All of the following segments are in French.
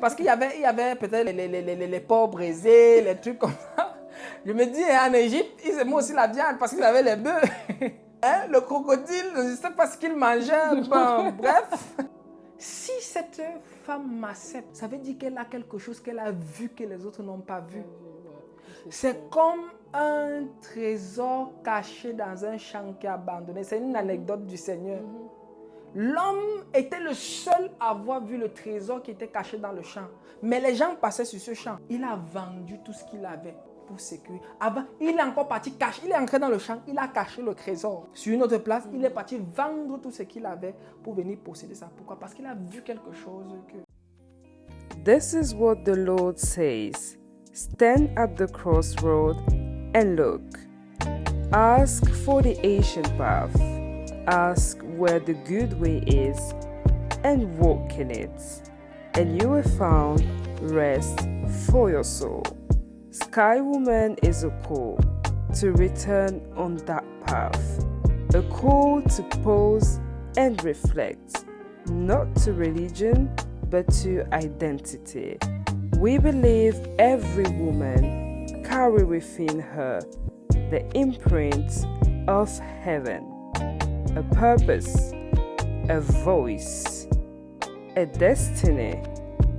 parce qu'il y avait peut-être les porcs brisés, les trucs comme ça. Je me dis, en Égypte, ils aimaient aussi la viande parce qu'ils avaient les bœufs. Hein, le crocodile, je ne sais pas ce qu'il mangeait. Bon, bref. Si cette femme m'accepte, ça veut dire qu'elle a quelque chose qu'elle a vu que les autres n'ont pas vu. C'est comme un trésor caché dans un champ qui est abandonné. C'est une anecdote du Seigneur. L'homme était le seul à avoir vu le trésor qui était caché dans le champ. Mais les gens passaient sur ce champ. Il a vendu tout ce qu'il avait pour sécuriser. Avant, il est encore parti cacher. Il est entré dans le champ, il a caché le trésor. Sur une autre place, il est parti vendre tout ce qu'il avait pour venir posséder ça. Pourquoi? Parce qu'il a vu quelque chose que... This is what the Lord says. Stand at the crossroad and look. Ask for the ancient path. Ask where the good way is and walk in it. And you will find rest for your soul. Sky Woman is a call to return on that path. A call to pause and reflect. Not to religion, but to identity. We believe every woman carries within her the imprint of heaven, a purpose, a voice, a destiny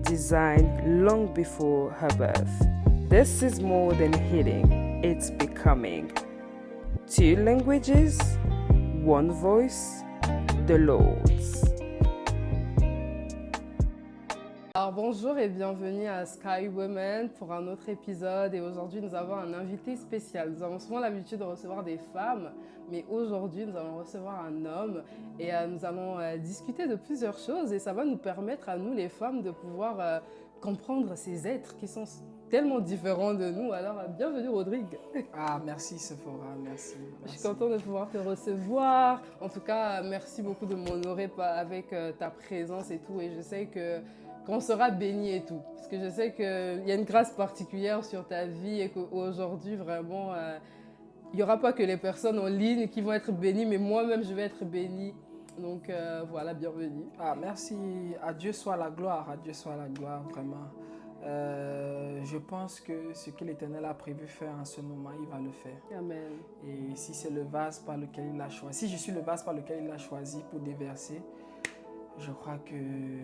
designed long before her birth. This is more than healing, it's becoming. 2 languages, 1 voice, the Lord's. Alors bonjour et bienvenue à Sky Women pour un autre épisode, et aujourd'hui nous avons un invité spécial. Nous avons souvent l'habitude de recevoir des femmes, mais aujourd'hui nous allons recevoir un homme et nous allons discuter de plusieurs choses, et ça va nous permettre à nous les femmes de pouvoir comprendre ces êtres qui sont tellement différents de nous. Alors bienvenue Rodrigue. Ah, merci Sephora, merci. Je suis contente de pouvoir te recevoir. En tout cas, merci beaucoup de m'honorer avec ta présence et tout, et je sais qu'on sera béni et tout. Parce que je sais qu'il y a une grâce particulière sur ta vie et qu'aujourd'hui, vraiment, il n'y aura pas que les personnes en ligne qui vont être bénies, mais moi-même, je vais être bénie. Donc voilà, bienvenue. Ah, merci. À Dieu soit la gloire, à Dieu soit la gloire, vraiment. Je pense que ce que l'Éternel a prévu faire en ce moment, il va le faire. Amen. Et si c'est le vase par lequel il a choisi, si je suis le vase par lequel il a choisi pour déverser, je crois que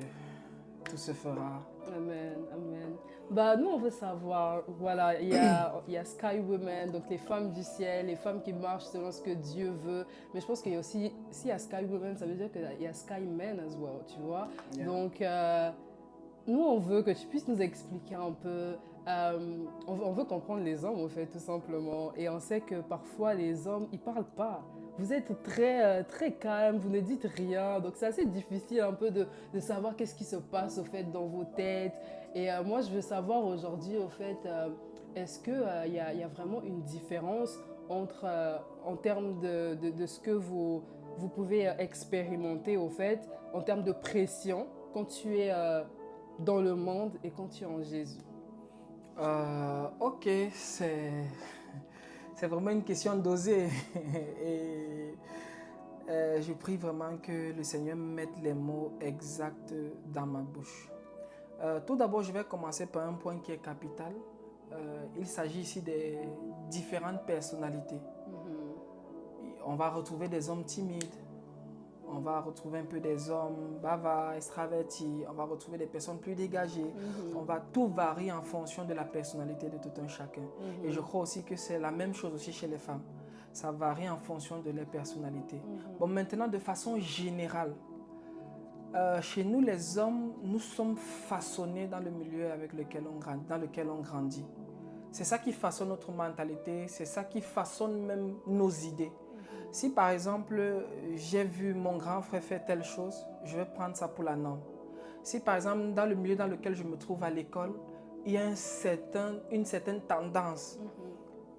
tout se fera. Amen, amen. Bah, nous, on veut savoir, voilà, il y a Sky Women, donc les femmes du ciel, les femmes qui marchent selon ce que Dieu veut. Mais je pense qu'il y a aussi, s'il y a Sky Women, ça veut dire qu'il y a Sky Men as well, tu vois. Yeah. Donc, nous, on veut que tu puisses nous expliquer un peu. On veut comprendre les hommes, en fait, tout simplement. Et on sait que parfois, les hommes, ils ne parlent pas. Vous êtes très, très calme, vous ne dites rien. Donc, c'est assez difficile un peu de savoir qu'est-ce qui se passe, au fait, dans vos têtes. Et moi, je veux savoir aujourd'hui, au fait, est-ce qu'il y a vraiment une différence entre, en termes de ce que vous pouvez expérimenter, au fait, en termes de pression, quand tu es dans le monde et quand tu es en Jésus? Ok, c'est vraiment une question d'oser. Et je prie vraiment que le Seigneur mette les mots exacts dans ma bouche. Tout d'abord, je vais commencer par un point qui est capital. Il s'agit ici des différentes personnalités. On va retrouver des hommes timides. On va retrouver un peu des hommes bavards, extravertis. On va retrouver des personnes plus dégagées. Tout varie en fonction de la personnalité de tout un chacun. Et je crois aussi que c'est la même chose aussi chez les femmes. Ça varie en fonction de leur personnalité. Bon, maintenant, de façon générale, chez nous, les hommes, nous sommes façonnés dans le milieu dans lequel on grandit. C'est ça qui façonne notre mentalité, c'est ça qui façonne même nos idées. Si par exemple, j'ai vu mon grand frère faire telle chose, je vais prendre ça pour la norme. Si par exemple, dans le milieu dans lequel je me trouve à l'école, il y a une certaine tendance,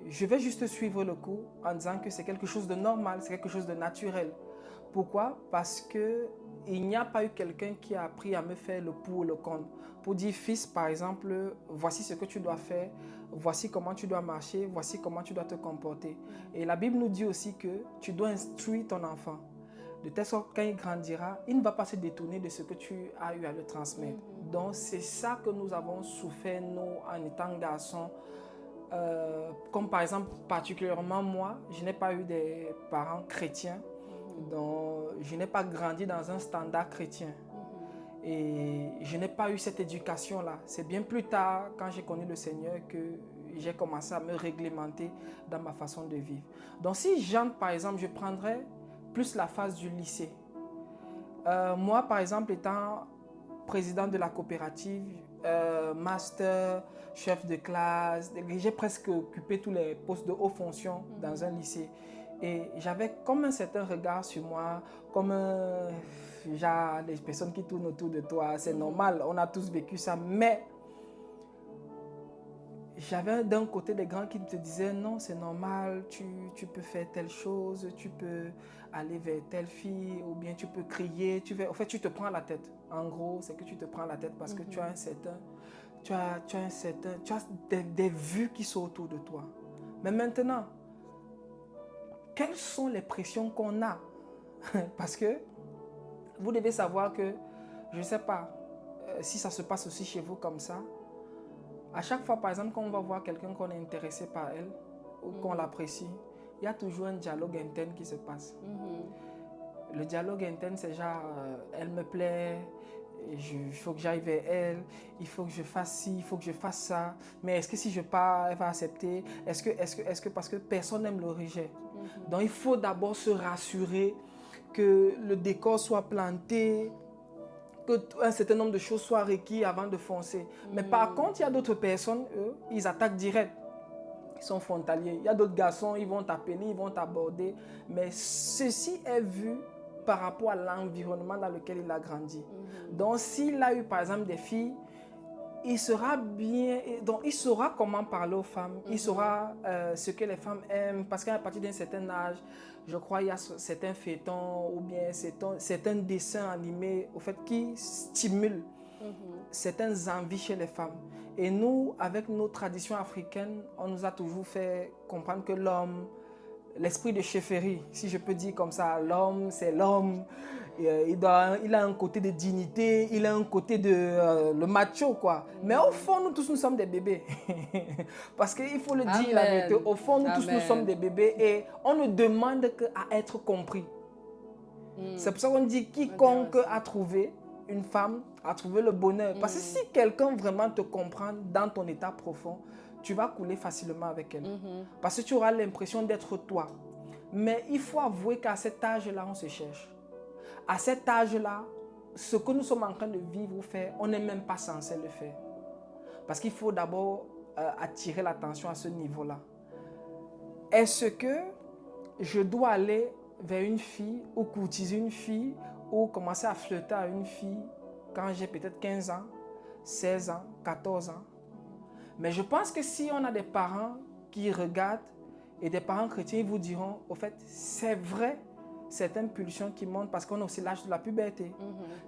je vais juste suivre le cours en disant que c'est quelque chose de normal, c'est quelque chose de naturel. Pourquoi? Parce qu'il n'y a pas eu quelqu'un qui a appris à me faire le pour ou le contre. Pour dire, fils, par exemple, voici ce que tu dois faire, voici comment tu dois marcher, voici comment tu dois te comporter. Et la Bible nous dit aussi que tu dois instruire ton enfant. De telle sorte que quand il grandira, il ne va pas se détourner de ce que tu as eu à le transmettre. Donc, c'est ça que nous avons souffert, nous, en étant garçons. Comme par exemple, particulièrement moi, je n'ai pas eu des parents chrétiens. Donc, je n'ai pas grandi dans un standard chrétien. Et je n'ai pas eu cette éducation-là. C'est bien plus tard, quand j'ai connu le Seigneur, que j'ai commencé à me réglementer dans ma façon de vivre. Donc, si j'entre, par exemple, je prendrais plus la phase du lycée. Moi, par exemple, étant président de la coopérative, master, chef de classe, j'ai presque occupé tous les postes de haute fonction dans un lycée. Et j'avais comme un certain regard sur moi, comme genre les personnes qui tournent autour de toi. C'est normal, on a tous vécu ça. Mais j'avais d'un côté des grands qui te disaient non, c'est normal, tu peux faire telle chose, tu peux aller vers telle fille, ou bien tu peux crier. En fait, tu te prends la tête. En gros, c'est que tu te prends la tête parce que tu as des vues qui sont autour de toi. Mais maintenant, quelles sont les pressions qu'on a? Parce que vous devez savoir que, je ne sais pas si ça se passe aussi chez vous comme ça, à chaque fois, par exemple, quand on va voir quelqu'un qu'on est intéressé par elle ou qu'on l'apprécie, il y a toujours un dialogue interne qui se passe. Le dialogue interne, c'est genre, elle me plaît, il faut que j'aille vers elle, il faut que je fasse ci, il faut que je fasse ça. Mais est-ce que si je pars, elle va accepter? Est-ce que parce que personne n'aime le rejet. Donc, il faut d'abord se rassurer que le décor soit planté, qu'un certain nombre de choses soient requises avant de foncer. Mais par contre, il y a d'autres personnes, eux, ils attaquent direct. Ils sont frontaliers. Il y a d'autres garçons, ils vont t'appeler, ils vont t'aborder. Mais ceci est vu par rapport à l'environnement dans lequel il a grandi. Donc, s'il a eu, par exemple, des filles, il sera bien, donc il saura comment parler aux femmes, il saura ce que les femmes aiment, parce qu'à partir d'un certain âge, je crois qu'il y a certains feuilletons ou bien certains dessins animés au fait, qui stimulent certaines envies chez les femmes. Et nous, avec nos traditions africaines, on nous a toujours fait comprendre que l'homme, l'esprit de chefferie, si je peux dire comme ça, l'homme, c'est l'homme. Il a un côté de dignité, il a un côté de le macho, quoi. Mais au fond, nous tous, nous sommes des bébés. Parce qu'il faut le dire, la vérité. Au fond, nous tous, nous sommes des bébés et on ne demande qu'à être compris. C'est pour ça qu'on dit quiconque a trouvé une femme, a trouvé le bonheur. Parce que si quelqu'un vraiment te comprend dans ton état profond, tu vas couler facilement avec elle. Parce que tu auras l'impression d'être toi. Mais il faut avouer qu'à cet âge-là, on se cherche. À cet âge-là, ce que nous sommes en train de vivre ou faire, on n'est même pas censé le faire. Parce qu'il faut d'abord attirer l'attention à ce niveau-là. Est-ce que je dois aller vers une fille ou courtiser une fille ou commencer à flirter à une fille quand j'ai peut-être 15 ans, 16 ans, 14 ans? Mais je pense que si on a des parents qui regardent et des parents chrétiens, ils vous diront, au fait, c'est vrai, certaines pulsions qui montent parce qu'on a aussi l'âge de la puberté.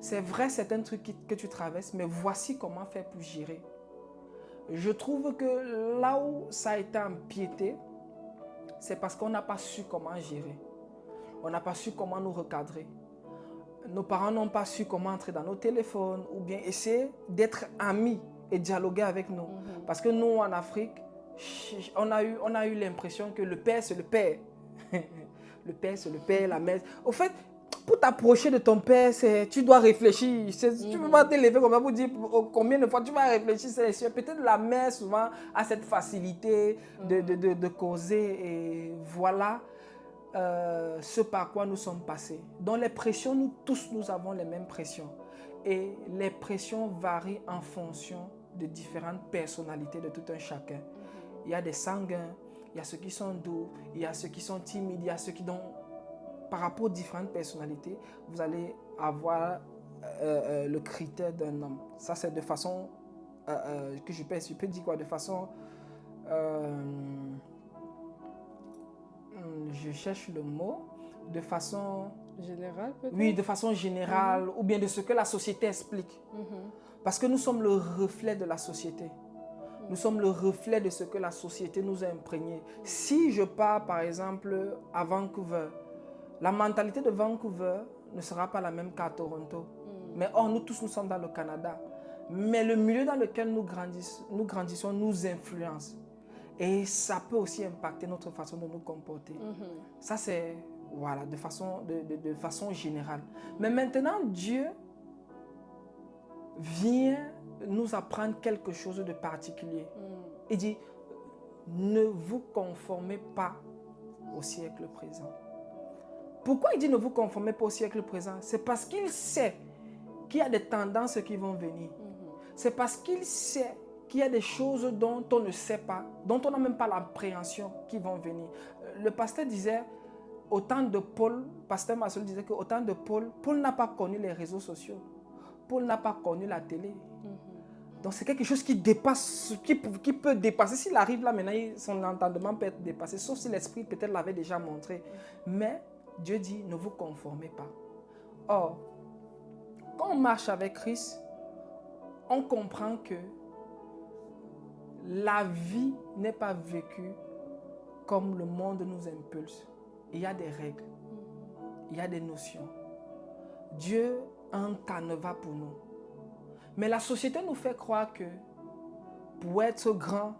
C'est vrai, certains trucs que tu traverses, mais voici comment faire pour gérer. Je trouve que là où ça a été empiété, c'est parce qu'on n'a pas su comment gérer. On n'a pas su comment nous recadrer. Nos parents n'ont pas su comment entrer dans nos téléphones ou bien essayer d'être amis et dialoguer avec nous. Parce que nous, en Afrique, on a eu l'impression que le père, c'est le père. Le père, c'est le père, la mère. Au fait, pour t'approcher de ton père, tu dois réfléchir. Tu ne peux pas te lever comme ça pour dire combien de fois tu vas réfléchir. Peut-être la mère, souvent, a cette facilité de causer. Et voilà ce par quoi nous sommes passés. Dans les pressions, nous tous, nous avons les mêmes pressions. Et les pressions varient en fonction de différentes personnalités de tout un chacun. Il y a des sanguins, il y a ceux qui sont doux, il y a ceux qui sont timides, il y a ceux qui dont, par rapport aux différentes personnalités, vous allez avoir le critère d'un homme. Ça, c'est de façon que je peux dire quoi, de façon... je cherche le mot, de façon... Générale, peut-être? Oui, de façon générale, ou bien de ce que la société explique. Parce que nous sommes le reflet de la société. Nous sommes le reflet de ce que la société nous a imprégné. Si je pars, par exemple, à Vancouver, la mentalité de Vancouver ne sera pas la même qu'à Toronto. Mais or, nous tous, nous sommes dans le Canada. Mais le milieu dans lequel nous grandissons nous influence. Et ça peut aussi impacter notre façon de nous comporter. Ça, c'est voilà, de façon générale. Mais maintenant, Dieu vient nous apprendre quelque chose de particulier. Il dit, ne vous conformez pas au siècle présent. Pourquoi il dit ne vous conformez pas au siècle présent? C'est parce qu'il sait qu'il y a des tendances qui vont venir. C'est parce qu'il sait qu'il y a des choses dont on ne sait pas, dont on n'a même pas l'appréhension qui vont venir. Le pasteur disait, au temps de Paul, pasteur Marcel disait qu'au temps de Paul, Paul n'a pas connu les réseaux sociaux. Paul n'a pas connu la télé. Donc c'est quelque chose qui dépasse, qui peut dépasser. S'il arrive là maintenant, son entendement peut être dépassé, sauf si l'Esprit peut-être l'avait déjà montré. Mais Dieu dit, ne vous conformez pas. Or, quand on marche avec Christ, on comprend que la vie n'est pas vécue comme le monde nous impulse. Il y a des règles, il y a des notions. Dieu a un canevas pour nous. Mais la société nous fait croire que pour être grand,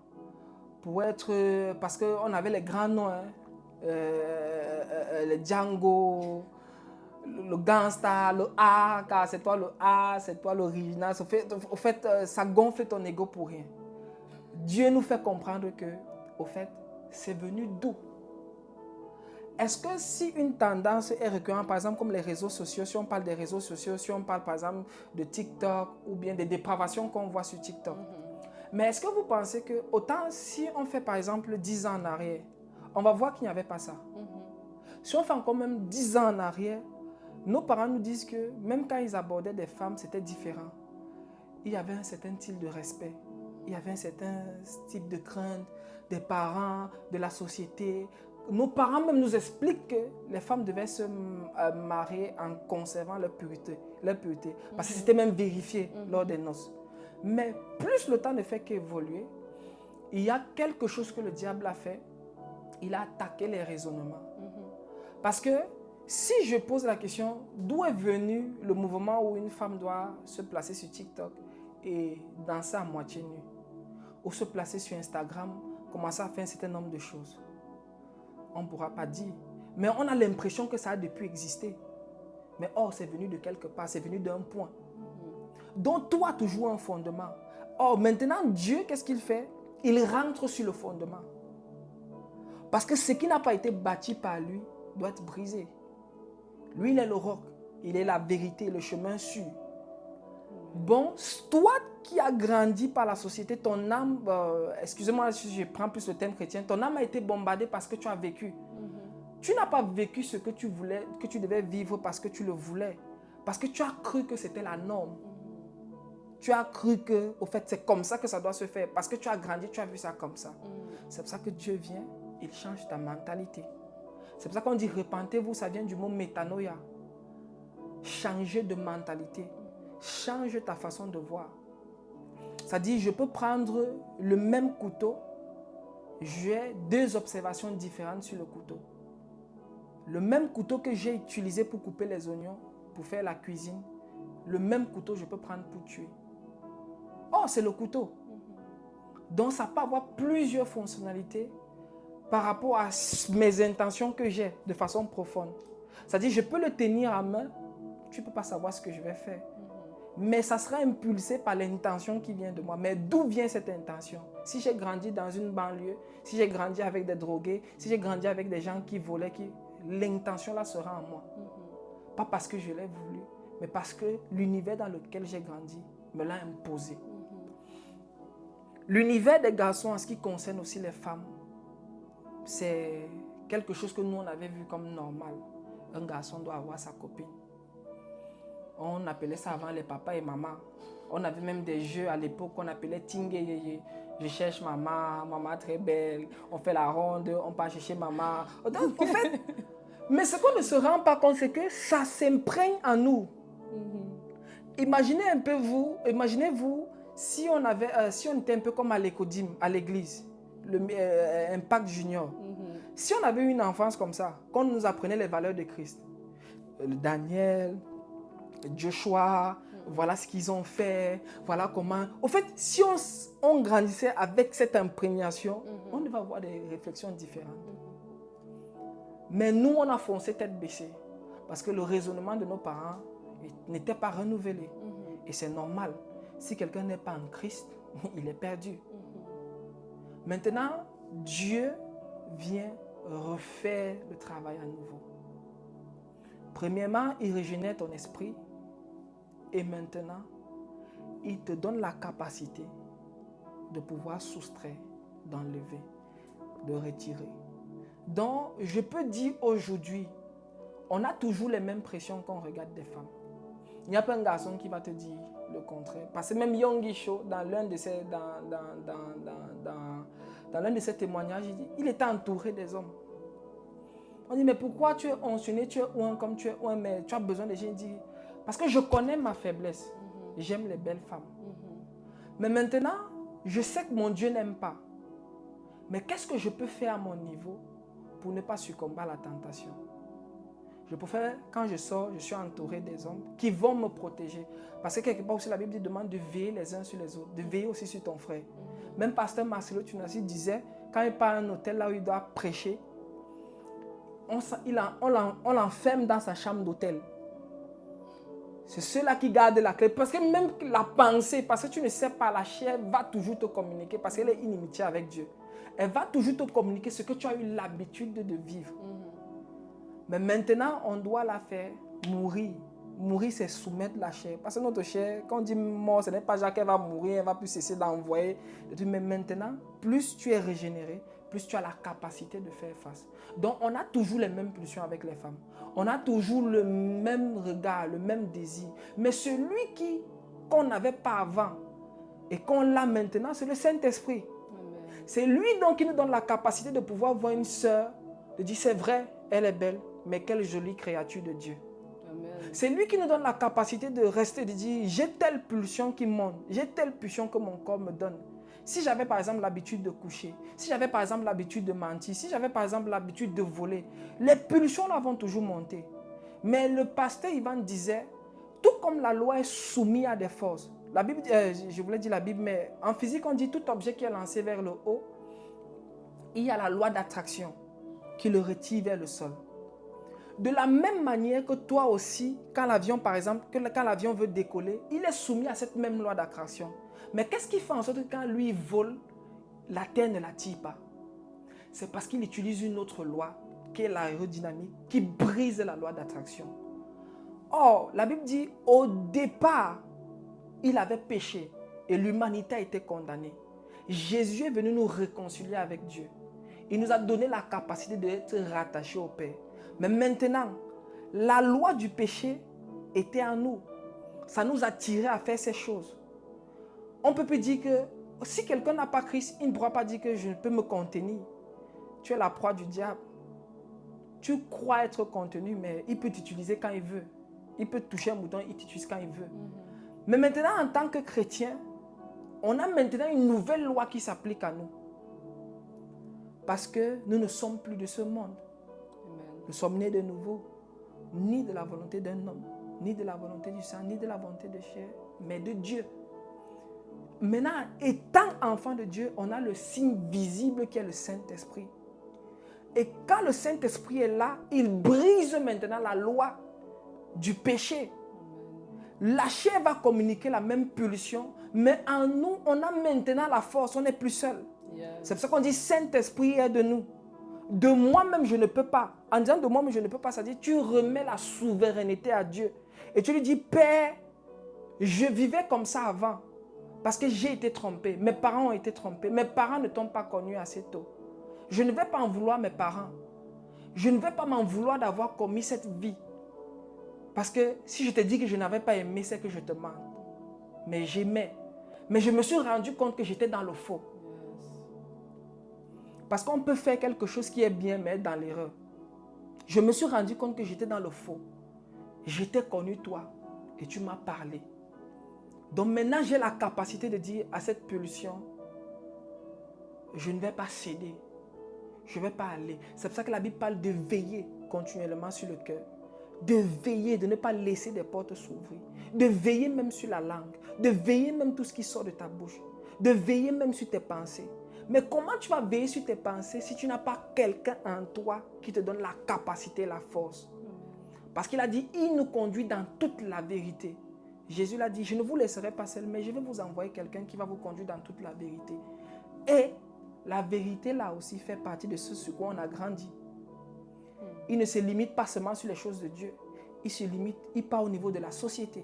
parce qu'on avait les grands noms, le Django, le Gangsta, le A, car c'est toi le A, c'est toi l'original. Au fait, ça gonfle ton ego pour rien. Dieu nous fait comprendre que, au fait, c'est venu d'où? Est-ce que si une tendance est récurrente, par exemple comme les réseaux sociaux, si on parle des réseaux sociaux, si on parle par exemple de TikTok ou bien des dépravations qu'on voit sur TikTok, mais est-ce que vous pensez que autant si on fait par exemple 10 ans en arrière, on va voir qu'il n'y avait pas ça. Si on fait encore même 10 ans en arrière, nos parents nous disent que même quand ils abordaient des femmes, c'était différent. Il y avait un certain style de respect, il y avait un certain type de crainte des parents, de la société. Nos parents même nous expliquent que les femmes devaient se marier en conservant leur pureté, parce que c'était même vérifié lors des noces. Mais plus le temps ne fait qu'évoluer, il y a quelque chose que le diable a fait. Il a attaqué les raisonnements. Parce que si je pose la question, d'où est venu le mouvement où une femme doit se placer sur TikTok et danser à moitié nue, ou se placer sur Instagram, commencer à faire un certain nombre de choses? On ne pourra pas dire. Mais on a l'impression que ça a depuis existé. Mais or, c'est venu de quelque part, c'est venu d'un point. Donc, toi, tu joues un fondement. Or, maintenant, Dieu, qu'est-ce qu'il fait? Il rentre sur le fondement. Parce que ce qui n'a pas été bâti par lui doit être brisé. Lui, il est le roc. Il est la vérité, le chemin sûr. Bon, toi qui as grandi par la société, ton âme, excusez-moi si je prends plus le thème chrétien, ton âme a été bombardée parce que tu as vécu. Tu n'as pas vécu ce que tu voulais, que tu devais vivre parce que tu le voulais. Parce que tu as cru que c'était la norme. Tu as cru que, au fait, c'est comme ça que ça doit se faire. Parce que tu as grandi, tu as vu ça comme ça. C'est pour ça que Dieu vient, il change ta mentalité. C'est pour ça qu'on dit repentez-vous, ça vient du mot métanoïa. Changer de mentalité. Change ta façon de voir. Ça dit, je peux prendre le même couteau, j'ai deux observations différentes sur le couteau. Le même couteau que j'ai utilisé pour couper les oignons, pour faire la cuisine, le même couteau je peux prendre pour tuer. Oh, c'est le couteau. Donc ça peut avoir plusieurs fonctionnalités par rapport à mes intentions que j'ai de façon profonde. C'est-à-dire, je peux le tenir à main, tu ne peux pas savoir ce que je vais faire. Mais ça sera impulsé par l'intention qui vient de moi. Mais d'où vient cette intention? Si j'ai grandi dans une banlieue, si j'ai grandi avec des drogués, si j'ai grandi avec des gens qui volaient, l'intention là sera en moi. Pas parce que je l'ai voulu, mais parce que l'univers dans lequel j'ai grandi me l'a imposé. L'univers des garçons, en ce qui concerne aussi les femmes, c'est quelque chose que nous on avait vu comme normal. Un garçon doit avoir sa copine. On appelait ça avant les papas et maman. On avait même des jeux à l'époque qu'on appelait Tingé. Je cherche maman, maman très belle. On fait la ronde, on part chercher maman. Donc, en fait, mais ce qu'on ne se rend pas compte, c'est que ça s'imprègne en nous. Imaginez un peu imaginez-vous si on était un peu comme à l'écodim, à l'église, Impact Junior. Si on avait une enfance comme ça, qu'on nous apprenait les valeurs de Christ, Daniel, Joshua, voilà ce qu'ils ont fait, voilà comment... Au fait, si on grandissait avec cette imprégnation, on va avoir des réflexions différentes. Mais nous, on a foncé tête baissée parce que le raisonnement de nos parents n'était pas renouvelé. Et c'est normal. Si quelqu'un n'est pas en Christ, il est perdu. Maintenant, Dieu vient refaire le travail à nouveau. Premièrement, il régénère ton esprit. Et maintenant, il te donne la capacité de pouvoir soustraire, d'enlever, de retirer. Donc, je peux dire aujourd'hui, on a toujours les mêmes pressions quand on regarde des femmes. Il n'y a pas un garçon qui va te dire le contraire. Parce que même Yonggi Cho, dans l'un de ses témoignages, il était entouré des hommes. On dit, mais pourquoi tu es ontionné, tu es ouin comme tu es ouin, mais tu as besoin de gens. Il dit, parce que je connais ma faiblesse. J'aime les belles femmes. Mais maintenant, je sais que mon Dieu n'aime pas. Mais qu'est-ce que je peux faire à mon niveau pour ne pas succomber à la tentation? Je préfère, quand je sors, je suis entouré des hommes qui vont me protéger. Parce que quelque part aussi, la Bible demande de veiller les uns sur les autres, de veiller aussi sur ton frère. Même pasteur Marcelo Tunasi disait, quand il part à un hôtel là où il doit prêcher, on l'enferme dans sa chambre d'hôtel. C'est ceux-là qui gardent la clé. Parce que même la pensée, parce que tu ne sais pas, la chair va toujours te communiquer, parce qu'elle est inimitié avec Dieu. Elle va toujours te communiquer ce que tu as eu l'habitude de vivre. Mais maintenant, on doit la faire mourir. Mourir, c'est soumettre la chair. Parce que notre chair, quand on dit mort, ce n'est pas genre qu'elle va mourir, elle va plus cesser d'envoyer. Mais maintenant, plus tu es régénéré, plus tu as la capacité de faire face. Donc, on a toujours les mêmes pulsions avec les femmes. On a toujours le même regard, le même désir. Mais celui qu'on n'avait pas avant et qu'on l'a maintenant, c'est le Saint-Esprit. C'est lui donc qui nous donne la capacité de pouvoir voir une sœur, de dire c'est vrai, elle est belle, mais quelle jolie créature de Dieu. C'est lui qui nous donne la capacité de rester, de dire j'ai telle pulsion qui monte, j'ai telle pulsion que mon corps me donne. Si j'avais par exemple l'habitude de coucher, si j'avais par exemple l'habitude de mentir, si j'avais par exemple l'habitude de voler, les pulsions là vont toujours monter. Mais le pasteur Ivan disait, tout comme la loi est soumise à des forces, la Bible, je voulais dire la Bible, mais en physique on dit tout objet qui est lancé vers le haut, il y a la loi d'attraction qui le retire vers le sol. De la même manière que toi aussi, quand l'avion par exemple, quand l'avion veut décoller, il est soumis à cette même loi d'attraction. Mais qu'est-ce qui fait en sorte que quand lui vole, la terre ne l'attire pas? C'est parce qu'il utilise une autre loi, qui est l'aérodynamique, qui brise la loi d'attraction. Or, la Bible dit, au départ, il avait péché et l'humanité a été condamnée. Jésus est venu nous réconcilier avec Dieu. Il nous a donné la capacité d'être rattachés au Père. Mais maintenant, la loi du péché était en nous. Ça nous a tiré à faire ces choses. On ne peut plus dire que si quelqu'un n'a pas Christ, il ne pourra pas dire que je ne peux me contenir. Tu es la proie du diable. Tu crois être contenu, mais il peut t'utiliser quand il veut. Il peut toucher un bouton, il t'utilise quand il veut. Mais maintenant, en tant que chrétien, on a maintenant une nouvelle loi qui s'applique à nous. Parce que nous ne sommes plus de ce monde. Nous sommes nés de nouveau, ni de la volonté d'un homme, ni de la volonté du sang, ni de la volonté de chair, mais de Dieu. Maintenant, étant enfant de Dieu, on a le signe visible qui est le Saint-Esprit. Et quand le Saint-Esprit est là, il brise maintenant la loi du péché. La chair va communiquer la même pulsion, mais en nous, on a maintenant la force, on n'est plus seul. C'est pour ça qu'on dit Saint-Esprit est de nous. De moi-même, je ne peux pas. En disant de moi-même, je ne peux pas, ça dit tu remets la souveraineté à Dieu. Et tu lui dis, Père, je vivais comme ça avant. Parce que j'ai été trompé. Mes parents ont été trompés. Mes parents ne t'ont pas connu assez tôt. Je ne vais pas en vouloir mes parents. Je ne vais pas m'en vouloir d'avoir commis cette vie. Parce que si je te dis que je n'avais pas aimé, c'est que je te mente. Mais j'aimais. Mais je me suis rendu compte que j'étais dans le faux. Parce qu'on peut faire quelque chose qui est bien, mais être dans l'erreur. Je me suis rendu compte que j'étais dans le faux. J'étais connu toi et tu m'as parlé. Donc maintenant, j'ai la capacité de dire à cette pulsion, je ne vais pas céder. Je ne vais pas aller. C'est pour ça que la Bible parle de veiller continuellement sur le cœur. de veiller, de ne pas laisser des portes s'ouvrir, de veiller même sur la langue, de veiller même tout ce qui sort de ta bouche, de veiller même sur tes pensées. Mais comment tu vas veiller sur tes pensées si tu n'as pas quelqu'un en toi qui te donne la capacité, la force? Parce qu'il a dit, il nous conduit dans toute la vérité. Jésus l'a dit, je ne vous laisserai pas seul, mais je vais vous envoyer quelqu'un qui va vous conduire dans toute la vérité. Et la vérité, là aussi, fait partie de ce sur quoi on a grandi. Il ne se limite pas seulement sur les choses de Dieu. Il part au niveau de la société.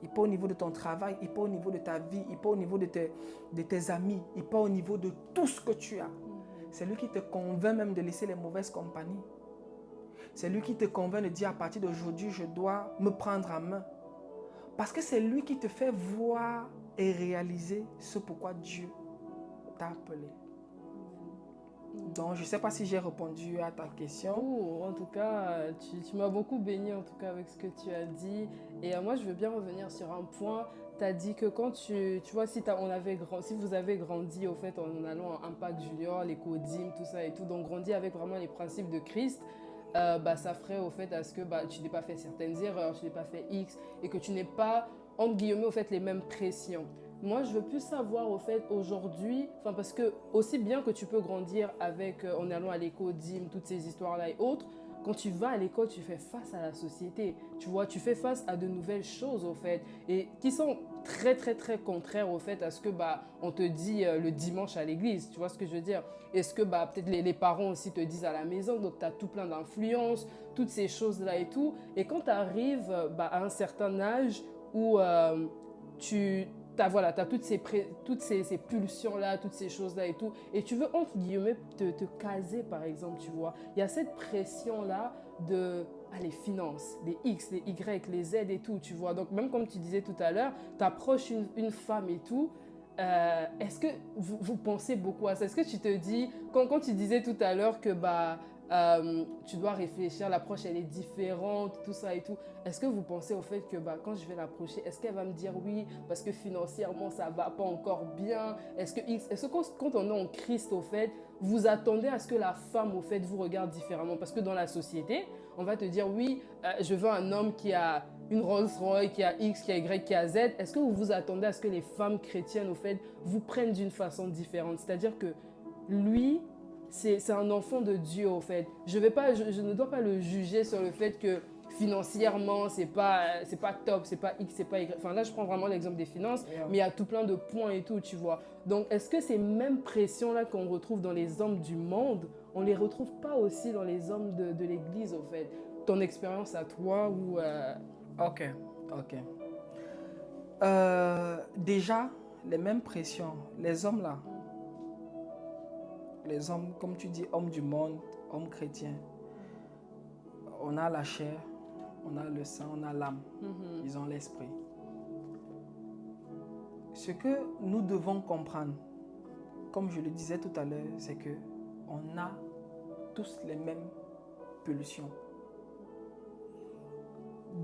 Il part au niveau de ton travail. Il part au niveau de ta vie. Il part au niveau de tes amis. Il part au niveau de tout ce que tu as. C'est lui qui te convainc même de laisser les mauvaises compagnies. C'est lui qui te convainc de dire à partir d'aujourd'hui, je dois me prendre en main. Parce que c'est lui qui te fait voir et réaliser ce pourquoi Dieu t'a appelé. Donc, je ne sais pas si j'ai répondu à ta question. En tout cas, tu m'as beaucoup béni en tout cas avec ce que tu as dit. Et moi, je veux bien revenir sur un point. Tu as dit que quand tu vois, si vous avez grandi au fait en allant à Impact Junior, les codymes, tout ça et tout, donc grandi avec vraiment les principes de Christ, ça ferait au fait à ce que tu n'aies pas fait certaines erreurs, tu n'aies pas fait X et que tu n'aies pas, entre guillemets, au fait, les mêmes pressions. Moi, je veux plus savoir au fait aujourd'hui, parce que aussi bien que tu peux grandir avec, en allant à l'école, DIM, toutes ces histoires-là et autres, quand tu vas à l'école, tu fais face à la société. Tu vois, tu fais face à de nouvelles choses au fait et qui sont très, très, très contraires au fait à ce que on te dit le dimanche à l'église. Tu vois ce que je veux dire? Est-ce que peut-être les parents aussi te disent à la maison, donc tu as tout plein d'influences, toutes ces choses-là et tout. Et quand tu arrives à un certain âge où tu as toutes ces pulsions-là, toutes ces choses-là et tout, et tu veux, entre guillemets, te caser, par exemple, tu vois. Il y a cette pression-là de les finances, les X, les Y, les Z et tout, tu vois. Donc, même comme tu disais tout à l'heure, tu approches une femme et tout, est-ce que vous pensez beaucoup à ça? Est-ce que tu te dis, quand tu disais tout à l'heure que tu dois réfléchir, l'approche elle est différente, tout ça et tout. Est-ce que vous pensez au fait que quand je vais l'approcher, est-ce qu'elle va me dire oui parce que financièrement ça va pas encore bien? Est-ce que quand on est en Christ au fait, vous attendez à ce que la femme au fait vous regarde différemment? Parce que dans la société, on va te dire oui, je veux un homme qui a une Rolls Royce, qui a X, qui a Y, qui a Z. Est-ce que vous vous attendez à ce que les femmes chrétiennes au fait vous prennent d'une façon différente? C'est-à-dire que lui, c'est un enfant de Dieu, au fait. Je ne dois pas le juger sur le fait que financièrement, c'est pas top, c'est pas X, c'est pas Y. Enfin, là, je prends vraiment l'exemple des finances, mais il y a tout plein de points et tout, tu vois. Donc, est-ce que ces mêmes pressions-là qu'on retrouve dans les hommes du monde, on ne les retrouve pas aussi dans les hommes de l'Église, au fait? Ton expérience à toi ou... Ok. Déjà, les mêmes pressions, les hommes là, les hommes, comme tu dis, hommes du monde, hommes chrétiens, on a la chair, on a le sang, on a l'âme, ils ont l'esprit. Ce que nous devons comprendre, comme je le disais tout à l'heure, c'est que on a tous les mêmes pulsions.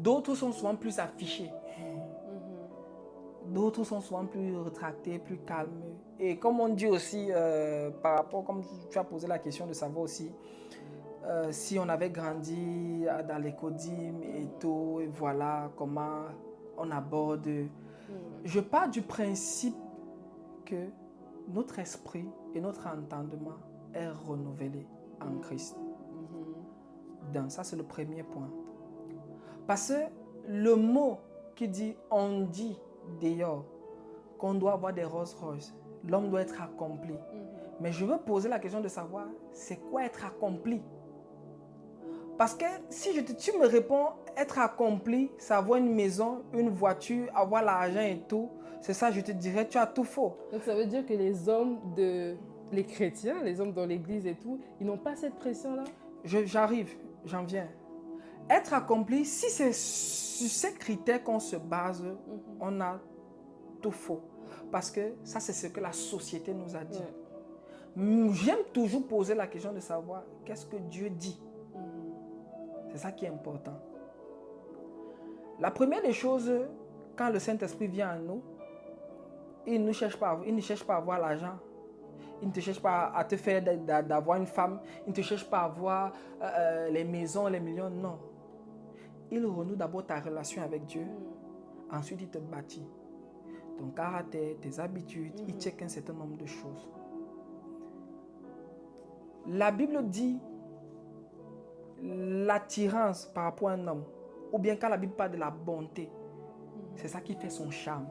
D'autres sont souvent plus affichés. D'autres sont souvent plus retractés, plus calmes. Et comme on dit aussi, par rapport, comme tu as posé la question de savoir aussi, si on avait grandi dans les codymes et tout, et voilà comment on aborde. Je pars du principe que notre esprit et notre entendement est renouvelé en Christ. Donc ça, c'est le premier point. Parce que le mot qui dit, on dit d'ailleurs qu'on doit avoir des Rolls Royce, l'homme doit être accompli. Mais je veux poser la question de savoir, c'est quoi être accompli? Parce que si tu me réponds, être accompli, c'est avoir une maison, une voiture, avoir l'argent et tout, c'est ça, je te dirais, tu as tout faux. Donc ça veut dire que les chrétiens, les hommes dans l'église et tout, ils n'ont pas cette pression-là? J'en viens. Être accompli, si c'est sur ces critères qu'on se base, on a tout faux. Parce que ça, c'est ce que la société nous a dit. J'aime toujours poser la question de savoir qu'est-ce que Dieu dit. C'est ça qui est important. La première des choses, quand le Saint-Esprit vient à nous, il ne cherche pas à avoir l'argent. Il ne te cherche pas à te faire d'avoir une femme. Il ne te cherche pas à avoir les maisons, les millions. Non. il renoue d'abord ta relation avec Dieu. Ensuite, il te bâtit. Ton caractère, tes habitudes, il check un certain nombre de choses. La Bible dit l'attirance par rapport à un homme, ou bien quand la Bible parle de la bonté, c'est ça qui fait son charme.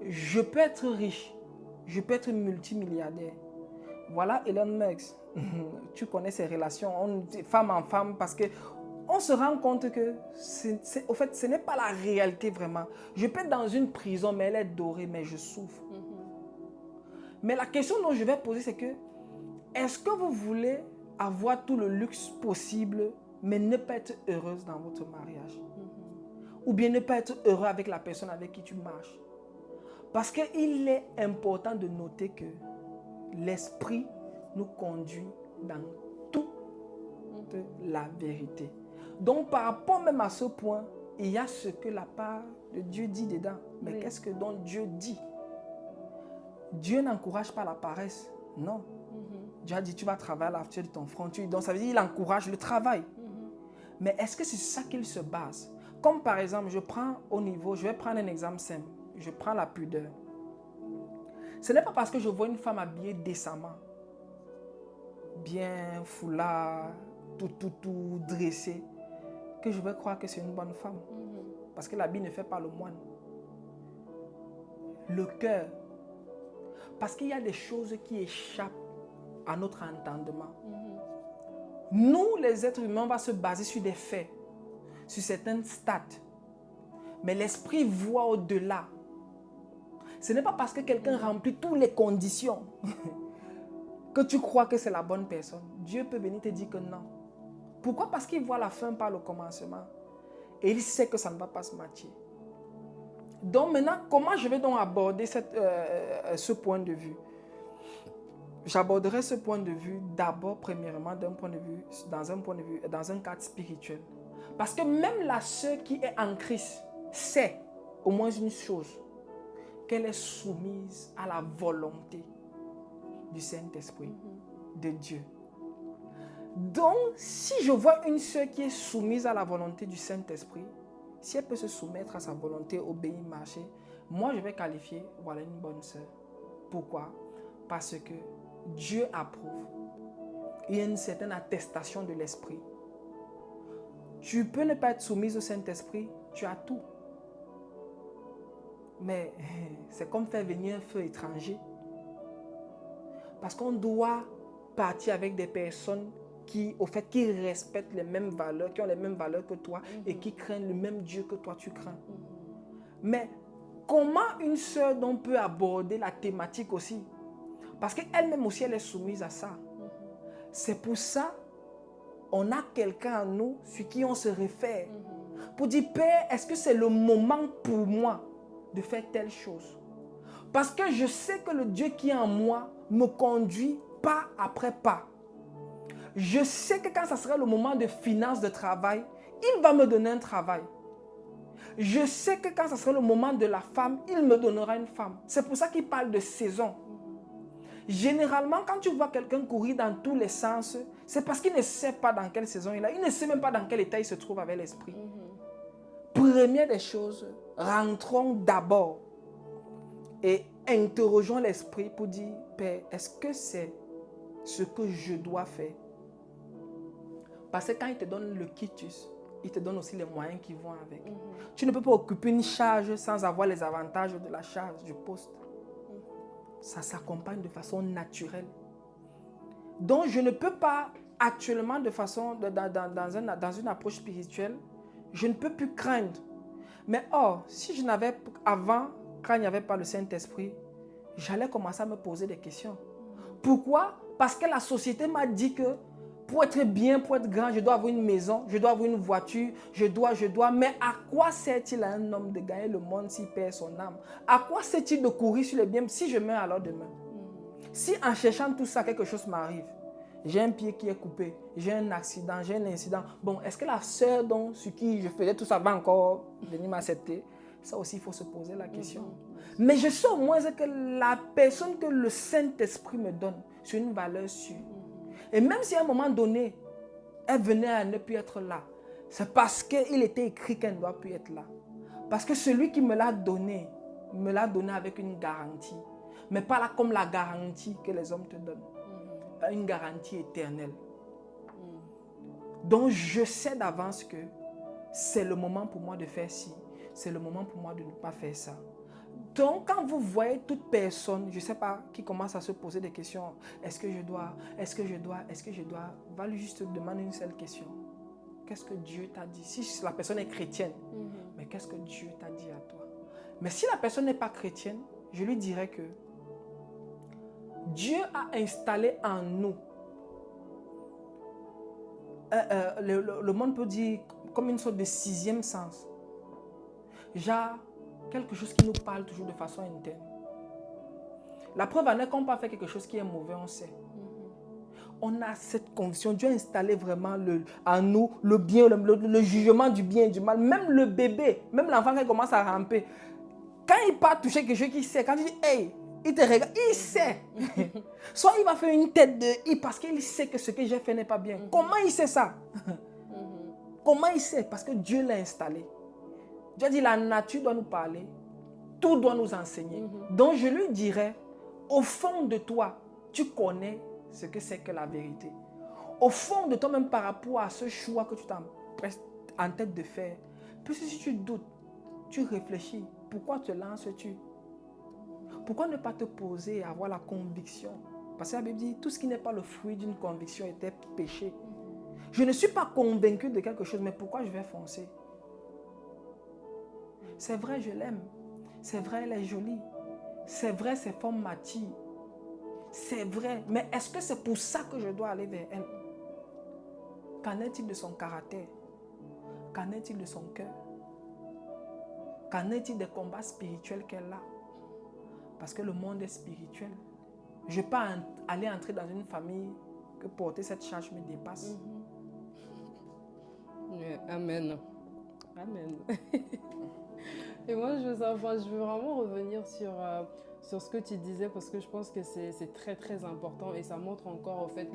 Je peux être riche, je peux être multimilliardaire. Voilà Elon Musk. Tu connais ses relations, femme en femme, parce que on se rend compte que au fait, ce n'est pas la réalité vraiment. Je peux être dans une prison, mais elle est dorée, mais je souffre. Mais la question dont je vais poser, c'est que est-ce que vous voulez avoir tout le luxe possible, mais ne pas être heureuse dans votre mariage? Ou bien ne pas être heureux avec la personne avec qui tu marches? Parce qu'il est important de noter que l'esprit nous conduit dans toute la vérité. Donc, par rapport même à ce point, il y a ce que la part de Dieu dit dedans. Mais qu'est-ce que donc Dieu dit? Dieu n'encourage pas la paresse. Non. Dieu a dit, tu vas travailler à la de ton front. Donc, ça veut dire qu'il encourage le travail. Mais est-ce que c'est ça qu'il se base? Comme par exemple, je vais prendre un exemple simple. Je prends la pudeur. Ce n'est pas parce que je vois une femme habillée décemment, bien foulard, tout dressée, que je vais croire que c'est une bonne femme. Parce que l'habit ne fait pas le moine. Le cœur. Parce qu'il y a des choses qui échappent à notre entendement. Nous, les êtres humains, on va se baser sur des faits, sur certaines stats. Mais l'esprit voit au-delà. Ce n'est pas parce que quelqu'un remplit toutes les conditions que tu crois que c'est la bonne personne. Dieu peut venir te dire que non. Pourquoi? Parce qu'il voit la fin par le commencement. Et il sait que ça ne va pas se matcher. Donc maintenant, comment je vais donc aborder ce point de vue? J'aborderai ce point de vue d'abord, premièrement, dans un cadre spirituel. Parce que même la sœur qui est en Christ sait au moins une chose, qu'elle est soumise à la volonté du Saint-Esprit, de Dieu. Donc, si je vois une sœur qui est soumise à la volonté du Saint-Esprit, si elle peut se soumettre à sa volonté, obéir, marcher, moi je vais qualifier, voilà une bonne sœur. Pourquoi? Parce que Dieu approuve. Il y a une certaine attestation de l'Esprit. Tu peux ne pas être soumise au Saint-Esprit, tu as tout. Mais c'est comme faire venir un feu étranger. Parce qu'on doit partir avec des personnes qui respectent les mêmes valeurs, qui ont les mêmes valeurs que toi et qui craignent le même Dieu que toi tu crains. Mais comment une sœur donc peut aborder la thématique aussi? Parce qu'elle-même aussi, elle est soumise à ça. C'est pour ça on a quelqu'un en nous sur qui on se réfère. Pour dire, Père, est-ce que c'est le moment pour moi de faire telle chose? Parce que je sais que le Dieu qui est en moi me conduit pas après pas. Je sais que quand ça sera le moment de finance, de travail, il va me donner un travail. Je sais que quand ça sera le moment de la femme, il me donnera une femme. C'est pour ça qu'il parle de saison. Généralement, quand tu vois quelqu'un courir dans tous les sens, c'est parce qu'il ne sait pas dans quelle saison il est. Il ne sait même pas dans quel état il se trouve avec l'esprit. Première des choses, rentrons d'abord et interrogeons l'esprit pour dire, Père, est-ce que c'est ce que je dois faire? Parce que quand il te donne le quitus, il te donne aussi les moyens qui vont avec. Tu ne peux pas occuper une charge sans avoir les avantages de la charge, du poste. Ça s'accompagne de façon naturelle. Donc, je ne peux pas actuellement, dans une approche spirituelle, je ne peux plus craindre. Mais si je n'avais, avant, quand il n'y avait pas le Saint-Esprit, j'allais commencer à me poser des questions. Pourquoi? Parce que la société m'a dit que pour être bien, pour être grand, je dois avoir une maison, je dois avoir une voiture, je dois. Mais à quoi sert-il à un homme de gagner le monde s'il perd son âme? À quoi sert-il de courir sur les biens si je meurs alors demain? Si en cherchant tout ça, quelque chose m'arrive, j'ai un pied qui est coupé, j'ai un accident, j'ai un incident. Bon, est-ce que la sœur sur qui je faisais tout ça va encore venir m'accepter? Ça aussi, il faut se poser la question. Mais je sais au moins que la personne que le Saint-Esprit me donne, c'est une valeur sûre. Et même si à un moment donné, elle venait à ne plus être là, c'est parce qu'il était écrit qu'elle ne doit plus être là. Parce que celui qui me l'a donné avec une garantie. Mais pas là comme la garantie que les hommes te donnent. Une garantie éternelle. Donc je sais d'avance que c'est le moment pour moi de faire ci. C'est le moment pour moi de ne pas faire ça. Donc quand vous voyez toute personne, je ne sais pas, qui commence à se poser des questions. Est-ce que je dois? Va lui juste demander une seule question. Qu'est-ce que Dieu t'a dit? Si la personne est chrétienne, mais qu'est-ce que Dieu t'a dit à toi? Mais si la personne n'est pas chrétienne, je lui dirais que Dieu a installé en nous, le monde peut dire comme une sorte de sixième sens. Genre, quelque chose qui nous parle toujours de façon interne. La preuve en est qu'on peut faire quelque chose qui est mauvais, on sait. On a cette conviction. Dieu a installé vraiment en nous le bien, le jugement du bien et du mal. Même le bébé, même l'enfant qui commence à ramper, quand il part toucher quelque chose qu'il sait, quand il dit hey, il te regarde, il sait. Soit il va faire une tête de i parce qu'il sait que ce que j'ai fait n'est pas bien. Comment il sait ça? Comment il sait? Parce que Dieu l'a installé. Dieu a dit la nature doit nous parler, tout doit nous enseigner. Donc je lui dirais, au fond de toi, tu connais ce que c'est que la vérité. Au fond de toi-même par rapport à ce choix que tu t'es en tête de faire. Puisque si tu doutes, tu réfléchis, pourquoi te lances-tu? Pourquoi ne pas te poser et avoir la conviction? Parce que la Bible dit, tout ce qui n'est pas le fruit d'une conviction était péché. Je ne suis pas convaincu de quelque chose, mais pourquoi je vais foncer? C'est vrai, je l'aime. C'est vrai, elle est jolie. C'est vrai, ses formes m'attirent. C'est vrai, mais est-ce que c'est pour ça que je dois aller vers elle? Qu'en est-il de son caractère? Qu'en est-il de son cœur? Qu'en est-il des combats spirituels qu'elle a? Parce que le monde est spirituel. Je ne vais pas aller entrer dans une famille que porter cette charge me dépasse. Amen. Amen. Et moi, je veux vraiment revenir sur ce que tu disais parce que je pense que c'est très très important et ça montre encore au fait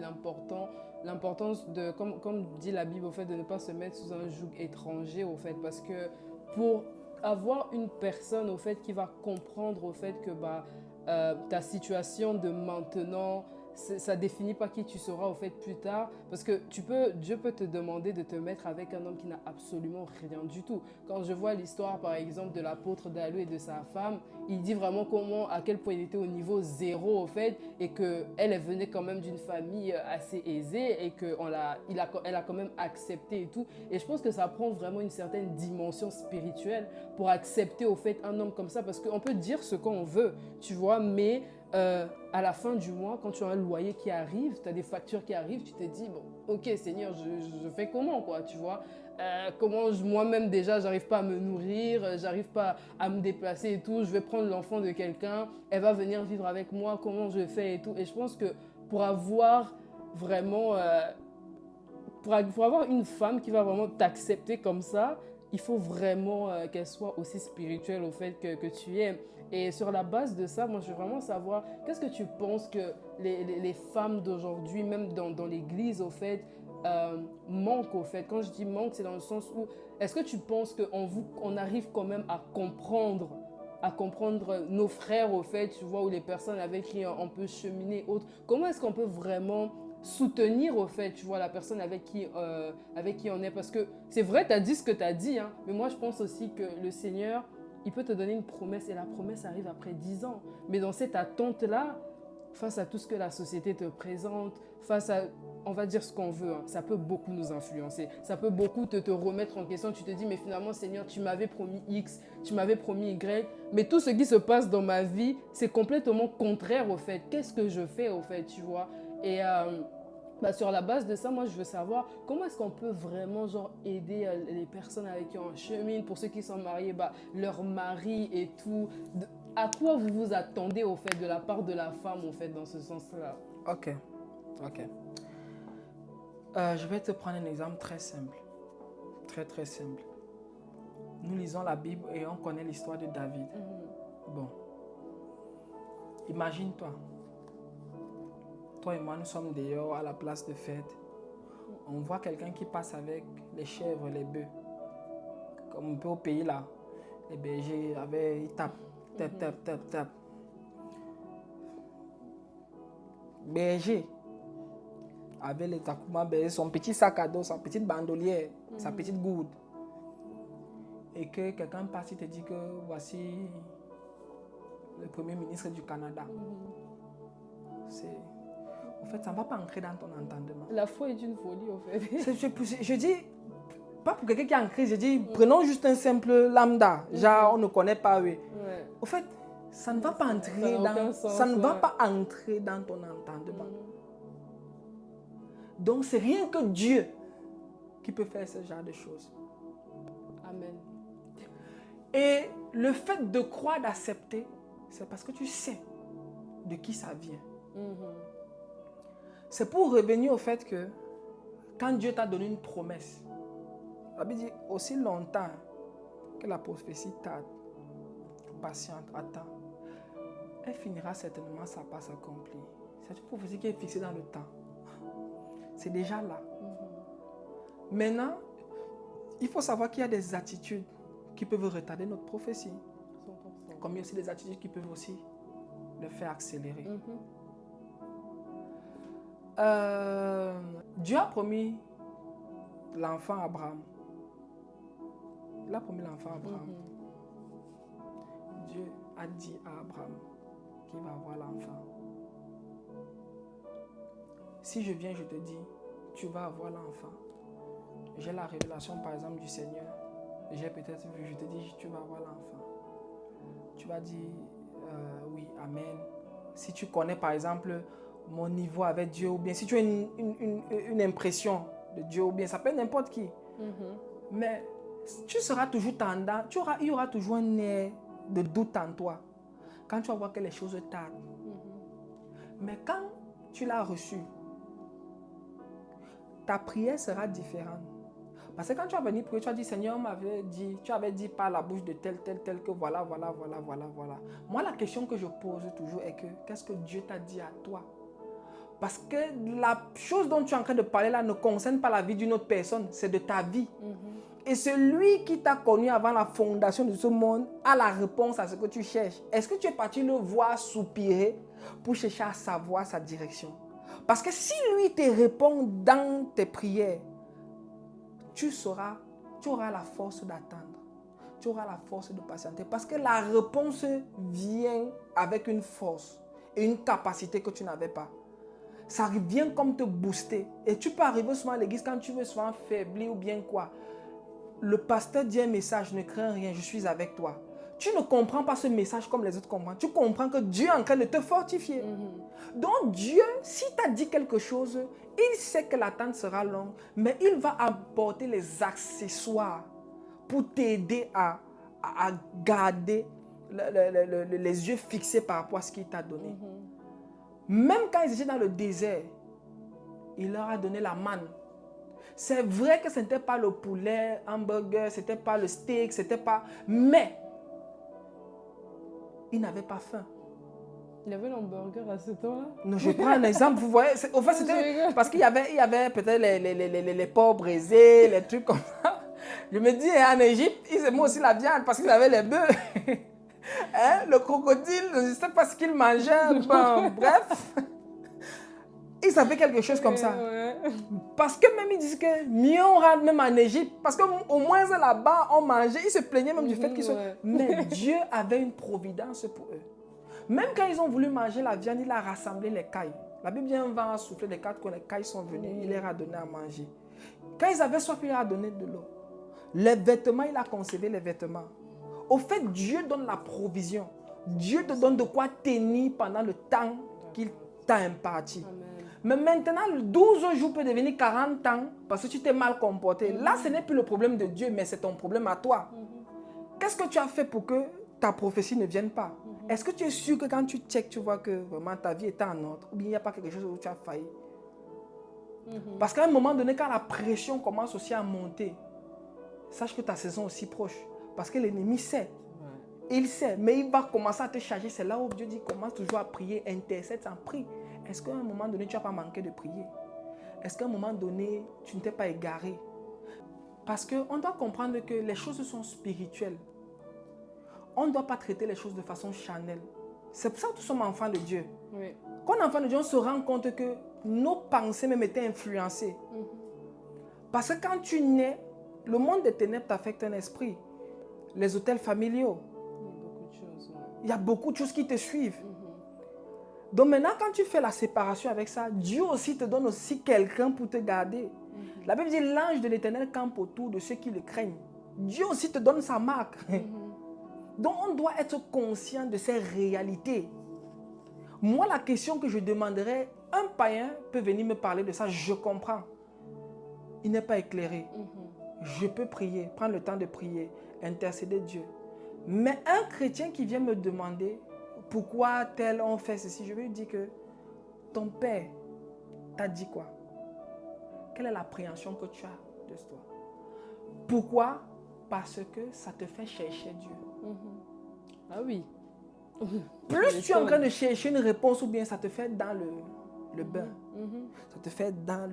l'importance de, comme dit la Bible, au fait de ne pas se mettre sous un joug étranger au fait, parce que pour avoir une personne au fait qui va comprendre au fait que ta situation de maintenant, ça définit pas qui tu seras au fait plus tard, parce que Dieu peut te demander de te mettre avec un homme qui n'a absolument rien du tout. Quand je vois l'histoire par exemple de l'apôtre Dalu et de sa femme, il dit vraiment à quel point il était au niveau zéro au fait, et qu'elle venait quand même d'une famille assez aisée et qu'elle a quand même accepté et tout. Et je pense que ça prend vraiment une certaine dimension spirituelle pour accepter au fait un homme comme ça, parce qu'on peut dire ce qu'on veut, tu vois, mais à la fin du mois, quand tu as un loyer qui arrive, tu as des factures qui arrivent, tu te dis, bon, ok Seigneur, je fais comment, quoi, tu vois, comment moi-même déjà, j'arrive pas à me nourrir, j'arrive pas à me déplacer et tout, je vais prendre l'enfant de quelqu'un, elle va venir vivre avec moi, comment je fais et tout. Et je pense que pour avoir vraiment, pour avoir une femme qui va vraiment t'accepter comme ça, il faut vraiment qu'elle soit aussi spirituelle au fait que tu es. Et sur la base de ça, moi, je veux vraiment savoir, qu'est-ce que tu penses que les femmes d'aujourd'hui, même dans l'église, au fait, manquent, au fait. Quand je dis manque, c'est dans le sens où, est-ce que tu penses qu'on arrive quand même à comprendre nos frères, au fait, tu vois, ou les personnes avec qui on peut cheminer, autres. Comment est-ce qu'on peut vraiment soutenir, au fait, tu vois, la personne avec qui on est? Parce que c'est vrai, tu as dit ce que tu as dit, hein, mais moi, je pense aussi que le Seigneur, il peut te donner une promesse et la promesse arrive après 10 ans. Mais dans cette attente-là, face à tout ce que la société te présente, face à, on va dire ce qu'on veut, hein, ça peut beaucoup nous influencer. Ça peut beaucoup te remettre en question. Tu te dis, mais finalement, Seigneur, tu m'avais promis X, tu m'avais promis Y. Mais tout ce qui se passe dans ma vie, c'est complètement contraire au fait. Qu'est-ce que je fais au fait, tu vois? Et sur la base de ça, moi, je veux savoir comment est-ce qu'on peut vraiment aider les personnes avec qui on chemine, pour ceux qui sont mariés, leur mari et tout. À quoi vous vous attendez, au fait, de la part de la femme, au fait, dans ce sens-là? Ok. Je vais te prendre un exemple très simple. Très, très simple. Nous lisons la Bible et on connaît l'histoire de David. Bon. Imagine-toi. Toi et moi, nous sommes dehors à la place de fête. on voit quelqu'un qui passe avec les chèvres, les bœufs. Comme un peu au pays là, les bergers, ils tapent, tapent. Berger, avec les Takuma berger, son petit sac à dos, sa petite bandolière, sa petite gourde. Et que quelqu'un passe et te dit que voici le Premier ministre du Canada. En fait, ça ne va pas ancrer dans ton entendement. La foi est une folie, en fait. Je dis, pas pour quelqu'un qui est en crise, je dis, prenons juste un simple lambda, genre on ne connaît pas, oui. Ouais. En fait, ça ne va pas entrer pas entrer dans ton entendement. Donc, c'est rien que Dieu qui peut faire ce genre de choses. Amen. Et le fait de croire, d'accepter, c'est parce que tu sais de qui ça vient. C'est pour revenir au fait que quand Dieu t'a donné une promesse, la Bible dit aussi longtemps que la prophétie tarde, patiente, attend, elle finira certainement sa passe accomplie. C'est une prophétie qui est fixée dans le temps. C'est déjà là. Maintenant, il faut savoir qu'il y a des attitudes qui peuvent retarder notre prophétie. 100%. Comme il y a aussi des attitudes qui peuvent aussi le faire accélérer. Dieu a promis l'enfant à Abraham. Il a promis l'enfant à Abraham. Dieu a dit à Abraham qu'il va avoir l'enfant. Si je viens, je te dis, tu vas avoir l'enfant. J'ai la révélation, par exemple, du Seigneur. J'ai peut-être vu, je te dis, tu vas avoir l'enfant. Tu vas dire, oui, amen. Si tu connais, par exemple, mon niveau avec Dieu, ou bien si tu as une impression de Dieu, ou bien ça peut être n'importe qui. Mais tu seras toujours tendant, il y aura toujours un air de doute en toi. Quand tu vas voir que les choses tardent. Mais quand tu l'as reçu, ta prière sera différente. Parce que quand tu vas venir prier, tu vas dire, Seigneur m'avait dit, tu avais dit par la bouche de tel que voilà. Moi, la question que je pose toujours est que, qu'est-ce que Dieu t'a dit à toi? Parce que la chose dont tu es en train de parler là ne concerne pas la vie d'une autre personne, c'est de ta vie. Et celui qui t'a connu avant la fondation de ce monde a la réponse à ce que tu cherches. Est-ce que tu es parti le voir soupirer pour chercher à savoir sa direction? Parce que si lui te répond dans tes prières, tu auras la force d'attendre. Tu auras la force de patienter. Parce que la réponse vient avec une force et une capacité que tu n'avais pas. Ça vient comme te booster. Et tu peux arriver souvent à l'église quand tu veux souvent faiblir ou bien quoi. Le pasteur dit un message, ne crains rien, je suis avec toi. Tu ne comprends pas ce message comme les autres comprennent. Tu comprends que Dieu est en train de te fortifier. Donc Dieu, s'il t'a dit quelque chose, il sait que l'attente sera longue, mais il va apporter les accessoires pour t'aider à garder les yeux fixés par rapport à ce qu'il t'a donné. Même quand ils étaient dans le désert, il leur a donné la manne. C'est vrai que ce n'était pas le poulet, hamburger, ce n'était pas le steak, c'était pas... Mais, ils n'avaient pas faim. Il y avait l'hamburger à ce temps-là? Non, je prends un exemple, vous voyez. En fait, c'était parce qu'il y avait peut-être les porcs brisés, les trucs comme ça. Je me dis, en Égypte, ils aimaient aussi la viande parce qu'ils avaient les bœufs. Le crocodile, je ne sais pas ce qu'il mangeait. Bon, bref. Ils avaient quelque chose comme ça. Parce que même ils disent que mieux on rentre même en Égypte. Parce qu'au moins là-bas, on mangeait. Ils se plaignaient même du fait qu'ils sont... Mais Dieu avait une providence pour eux. Même quand ils ont voulu manger la viande, il a rassemblé les cailles. La Bible dit un vent a soufflé des quatre coins, les cailles sont venues, il leur a donné à manger. Quand ils avaient soif, il leur a donné de l'eau. Les vêtements, il a conservé les vêtements. Au fait, Dieu donne la provision. Dieu te donne de quoi tenir pendant le temps qu'il t'a imparti. Mais maintenant, 12 jours peut devenir 40 ans parce que tu t'es mal comporté. Là, ce n'est plus le problème de Dieu, mais c'est ton problème à toi. Qu'est-ce que tu as fait pour que ta prophétie ne vienne pas? Est-ce que tu es sûr que quand tu checkes, tu vois que vraiment ta vie est en ordre? Ou bien il n'y a pas quelque chose où tu as failli? Parce qu'à un moment donné, quand la pression commence aussi à monter, sache que ta saison est aussi proche. Parce que l'ennemi sait. Il sait, mais il va commencer à te charger. C'est là où Dieu dit, commence toujours à prier, intercède, en prie. Est-ce qu'à un moment donné, tu n'as pas manqué de prier? est-ce qu'à un moment donné, tu ne t'es pas égaré? Parce qu'on doit comprendre que les choses sont spirituelles. On ne doit pas traiter les choses de façon charnelle. C'est pour ça que nous sommes enfants de Dieu. Oui. Quand on est enfant de Dieu, on se rend compte que nos pensées même étaient influencées. Parce que quand tu nais, le monde des ténèbres t'affecte un esprit. Les hôtels familiaux. Il y a beaucoup de choses qui te suivent. Donc maintenant, quand tu fais la séparation avec ça, Dieu aussi te donne aussi quelqu'un pour te garder. La Bible dit, l'ange de l'Éternel campe autour de ceux qui le craignent. Dieu aussi te donne sa marque. Donc on doit être conscient de ces réalités. Moi, la question que je demanderais, un païen peut venir me parler de ça, je comprends. Il n'est pas éclairé. Je peux prier, prendre le temps de prier, intercéder Dieu. Mais un chrétien qui vient me demander pourquoi tel on fait ceci, je vais lui dire que ton père t'a dit quoi? Quelle est l'appréhension que tu as de toi? Pourquoi? Parce que ça te fait chercher Dieu. Ah oui. Plus tu es en train de chercher une réponse ou bien ça te fait dans le bain. Ça te fait dans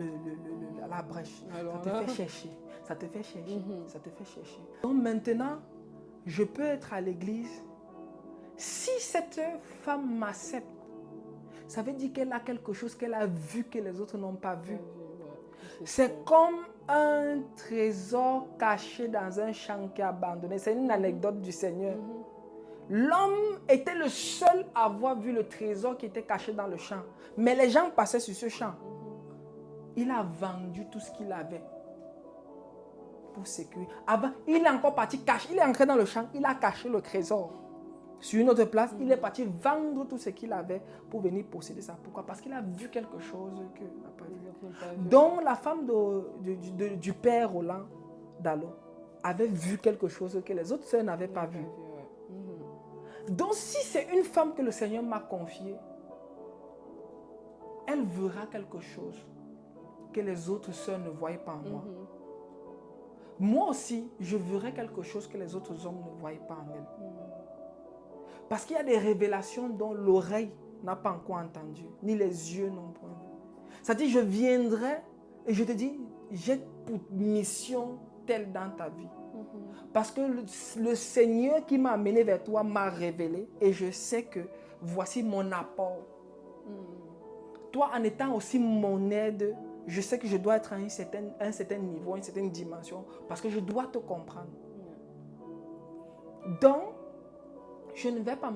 la brèche. Alors, ça te fait chercher. Ça te fait chercher. Ça te fait chercher. Donc maintenant, je peux être à l'église. Si cette femme m'accepte, ça veut dire qu'elle a quelque chose qu'elle a vu que les autres n'ont pas vu. C'est comme un trésor caché dans un champ qui est abandonné. C'est une anecdote du Seigneur. L'homme était le seul à avoir vu le trésor qui était caché dans le champ. Mais les gens passaient sur ce champ. Il a vendu tout ce qu'il avait pour sécuriser. Avant, il est encore parti cacher. Il est entré dans le champ. Il a caché le trésor. Sur une autre place, il est parti vendre tout ce qu'il avait pour venir posséder ça. Pourquoi? Parce qu'il a vu quelque chose qu'il n'a pas vu. Donc, la femme du père Roland Dallot avait vu quelque chose que les autres sœurs n'avaient pas vu. Donc, si c'est une femme que le Seigneur m'a confiée, elle verra quelque chose que les autres sœurs ne voyaient pas en moi. Moi aussi, je verrai quelque chose que les autres hommes ne voyaient pas en elle. Parce qu'il y a des révélations dont l'oreille n'a pas encore entendu, ni les yeux n'ont point vu. C'est-à-dire, je viendrai et je te dis, j'ai pour mission telle dans ta vie. Parce que le Seigneur qui m'a amené vers toi m'a révélé et je sais que voici mon apport. Toi, en étant aussi mon aide, je sais que je dois être à un certain niveau, une certaine dimension, parce que je dois te comprendre. Donc, je ne vais pas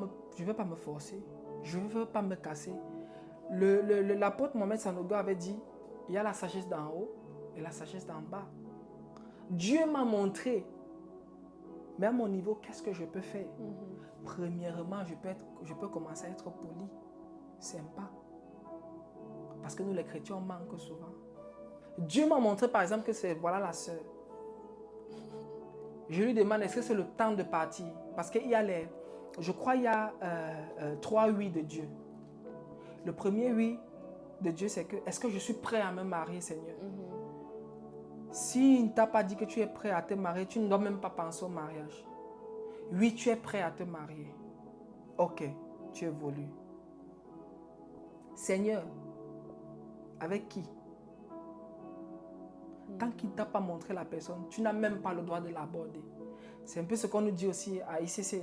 me forcer, je ne veux pas me casser. L'apôtre Mohamed Sanogo avait dit, il y a la sagesse d'en haut et la sagesse d'en bas. Dieu m'a montré, mais à mon niveau, qu'est-ce que je peux faire? Premièrement, je peux commencer à être poli, sympa. Parce que nous, les chrétiens, on manque souvent. Dieu m'a montré, par exemple, que c'est, voilà la sœur. Je lui demande, est-ce que c'est le temps de partir? Parce qu'il y a je crois qu'il y a 3 oui de Dieu. Le premier oui de Dieu, c'est que, est-ce que je suis prêt à me marier, Seigneur? S'il ne t'a pas dit que tu es prêt à te marier, tu ne dois même pas penser au mariage. Oui, tu es prêt à te marier. Ok, tu évolues. Seigneur, avec qui? Tant qu'il ne t'a pas montré la personne, tu n'as même pas le droit de l'aborder. C'est un peu ce qu'on nous dit aussi à ICC,